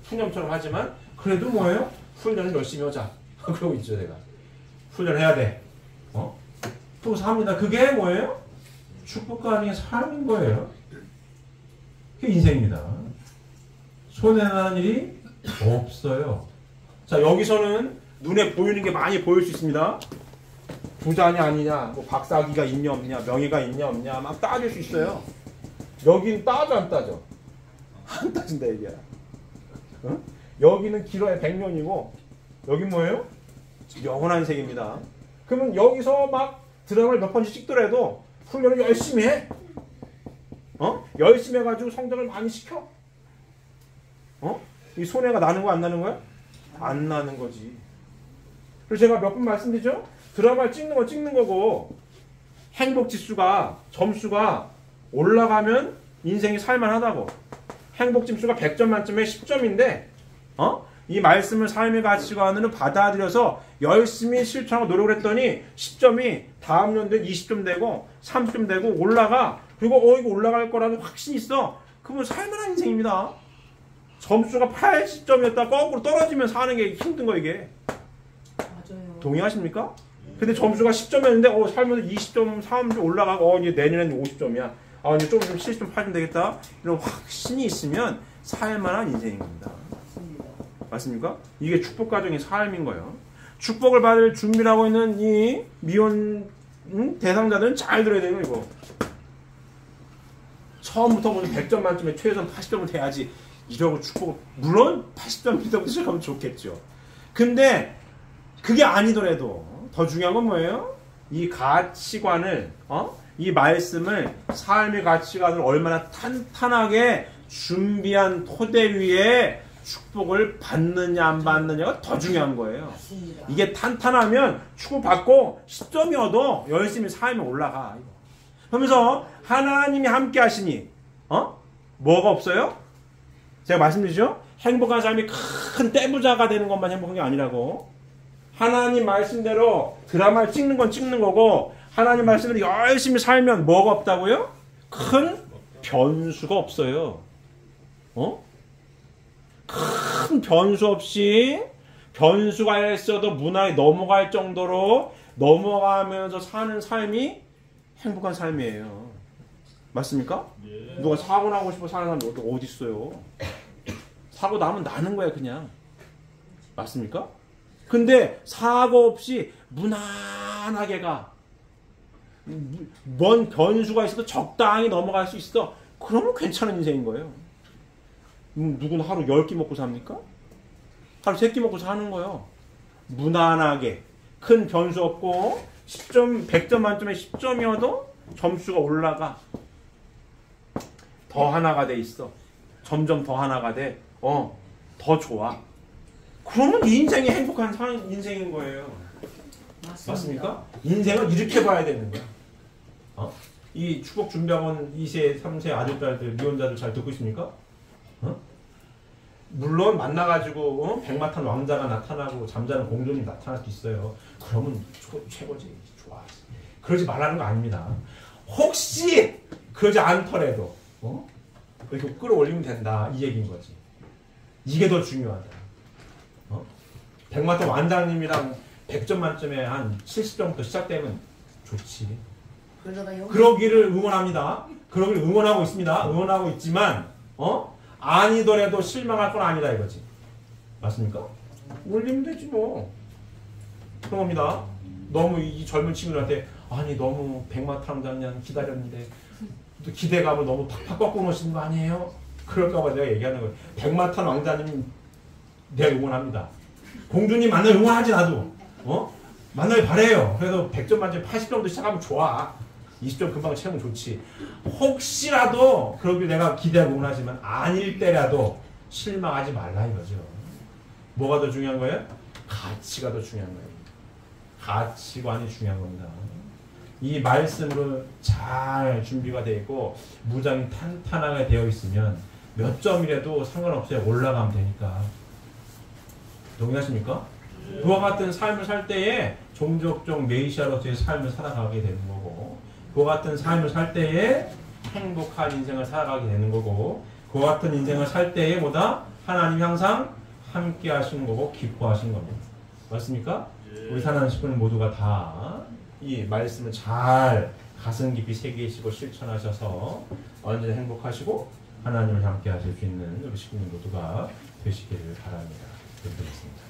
푸념처럼 하지만 그래도 뭐예요? 훈련을 열심히 하자. 그러고 있죠, 내가. 훈련해야 돼. 또 삽니다. 그게 뭐예요? 축복과 아닌 삶인 거예요. 그게 인생입니다. 손해나는 일이 없어요. 자, 여기서는 눈에 보이는 게 많이 보일 수 있습니다. 부자냐 아니냐, 뭐 박사기가 있냐 없냐, 명예가 있냐 없냐 막 따질 수 있어요. 여긴 따져 안 따져? 안 따진다 얘기야. 어? 여기는 길어야 100년이고 여긴 뭐예요? 영원한 세계입니다. 그러면 여기서 막 드라마를 몇 번씩 찍더라도 훈련을 열심히 해. 열심히 해가지고 성적을 많이 시켜. 이 손해가 나는 거야 안 나는 거야? 안 나는 거지. 그래서 제가 몇 번 말씀드리죠? 드라마를 찍는 건 찍는 거고 행복 지수가 점수가 올라가면 인생이 살만하다고. 행복 지수가 100점 만점에 10점인데 이 말씀을 삶의 가치관으로 받아들여서 열심히 실천하고 노력을 했더니 10점이 다음 연도에 20점 되고 30점 되고 올라가. 그리고 이거 올라갈 거라는 확신이 있어. 그러면 살만한 인생입니다. 점수가 80점이었다 거꾸로 떨어지면 사는 게 힘든 거 이게. 맞아요. 동의하십니까? 근데 점수가 10점이었는데 살면서 20점, 3점 올라가고 이제 내년에는 50점이야. 이제 좀 70점, 80점 되겠다. 이런 확신이 있으면 살만한 인생입니다. 맞습니다. 맞습니까? 이게 축복 가정의 삶인 거예요. 축복을 받을 준비를 하고 있는 이 미혼 대상자들은 잘 들어야 돼요, 이거. 처음부터 무슨 100점 만점에 최소한 80점은 돼야지. 이러고 축복을, 물론 80점부터 시작하면 좋겠죠. 근데 그게 아니더라도 더 중요한 건 뭐예요? 이 가치관을, 이 말씀을, 삶의 가치관을 얼마나 탄탄하게 준비한 토대 위에 축복을 받느냐 안 받느냐가 더 중요한 거예요. 맞습니다. 이게 탄탄하면 축복받고 10점이어도 열심히 삶에 올라가. 그러면서 하나님이 함께 하시니 뭐가 없어요? 제가 말씀드리죠? 행복한 삶이 큰 떼부자가 되는 것만 행복한 게 아니라고. 하나님 말씀대로 드라마를 찍는 건 찍는 거고 하나님 말씀대로 열심히 살면 뭐가 없다고요? 큰 변수가 없어요. 큰 변수 없이 변수가 있어도 문화에 넘어갈 정도로 넘어가면서 사는 삶이 행복한 삶이에요. 맞습니까? 예. 누가 사고 나고 싶어 사는 사람이 어디 있어요? 사고 나면 나는 거야 그냥. 맞습니까? 근데 사고 없이 무난하게 가. 뭔 변수가 있어도 적당히 넘어갈 수 있어. 그러면 괜찮은 인생인 거예요. 누구는 하루 10끼 먹고 삽니까? 하루 3끼 먹고 사는 거예요. 무난하게. 큰 변수 없고 10점, 100점 만점에 10점이어도 점수가 올라가. 더 하나가 돼 있어. 점점 더 하나가 돼. 더 좋아. 그러면 이 인생이 행복한 인생인 거예요. 맞습니까? 인생을 이렇게 봐야 되는 거야. 이 축복 준비학원 2세, 3세 아들딸들, 미혼자들 잘 듣고 있습니까? 물론 만나가지고 백마탄 왕자가 나타나고 잠자는 공주님 나타날 수 있어요. 그러면 최고지. 좋아. 그러지 말라는 거 아닙니다. 혹시 그러지 않더라도 이렇게 끌어올리면 된다. 이 얘기인 거지. 이게 더 중요하다. 백마탄 왕자님이랑 100점 만점에 한 70점부터 시작되면 좋지. 그러기를 응원합니다. 그러기를 응원하고 있습니다. 응원하고 있지만 아니더라도 실망할 건 아니다 이거지. 맞습니까? 올리면 되지 뭐. 그런 겁니다. 너무 이 젊은 친구들한테 아니 너무 백마탄 왕자님 기다렸는데 또 기대감을 너무 팍팍 꺾고 놓으시는 거 아니에요? 그럴까봐 내가 얘기하는 거예요. 백마탄 왕자님 내가 응원합니다. 공주님 만나면 응원하지 나도. 만나길 바래요. 그래도 100점 만점에 80점도 시작하면 좋아. 20점 금방 채우면 좋지. 혹시라도 그러길 내가 기대하고 응원하지만 아닐 때라도 실망하지 말라 이거죠. 뭐가 더 중요한 거예요? 가치가 더 중요한 거예요. 가치관이 중요한 겁니다. 이 말씀으로 잘 준비가 되어 있고 무장이 탄탄하게 되어 있으면 몇 점이라도 상관없어요. 올라가면 되니까. 동의하십니까? 그와 같은 삶을 살 때에 종족적 메시아로서의 삶을 살아가게 되는 거고 그와 같은 삶을 살 때에 행복한 인생을 살아가게 되는 거고 그와 같은 인생을 살 때에 보다 하나님이 항상 함께 하신 거고 기뻐하신 겁니다. 맞습니까? 우리 사랑하는 식구들 모두가 다 이 말씀을 잘 가슴 깊이 새기시고 실천하셔서 언제나 행복하시고 하나님을 함께 하실 수 있는 우리 식구들 모두가 되시기를 바랍니다. 기도드리겠습니다.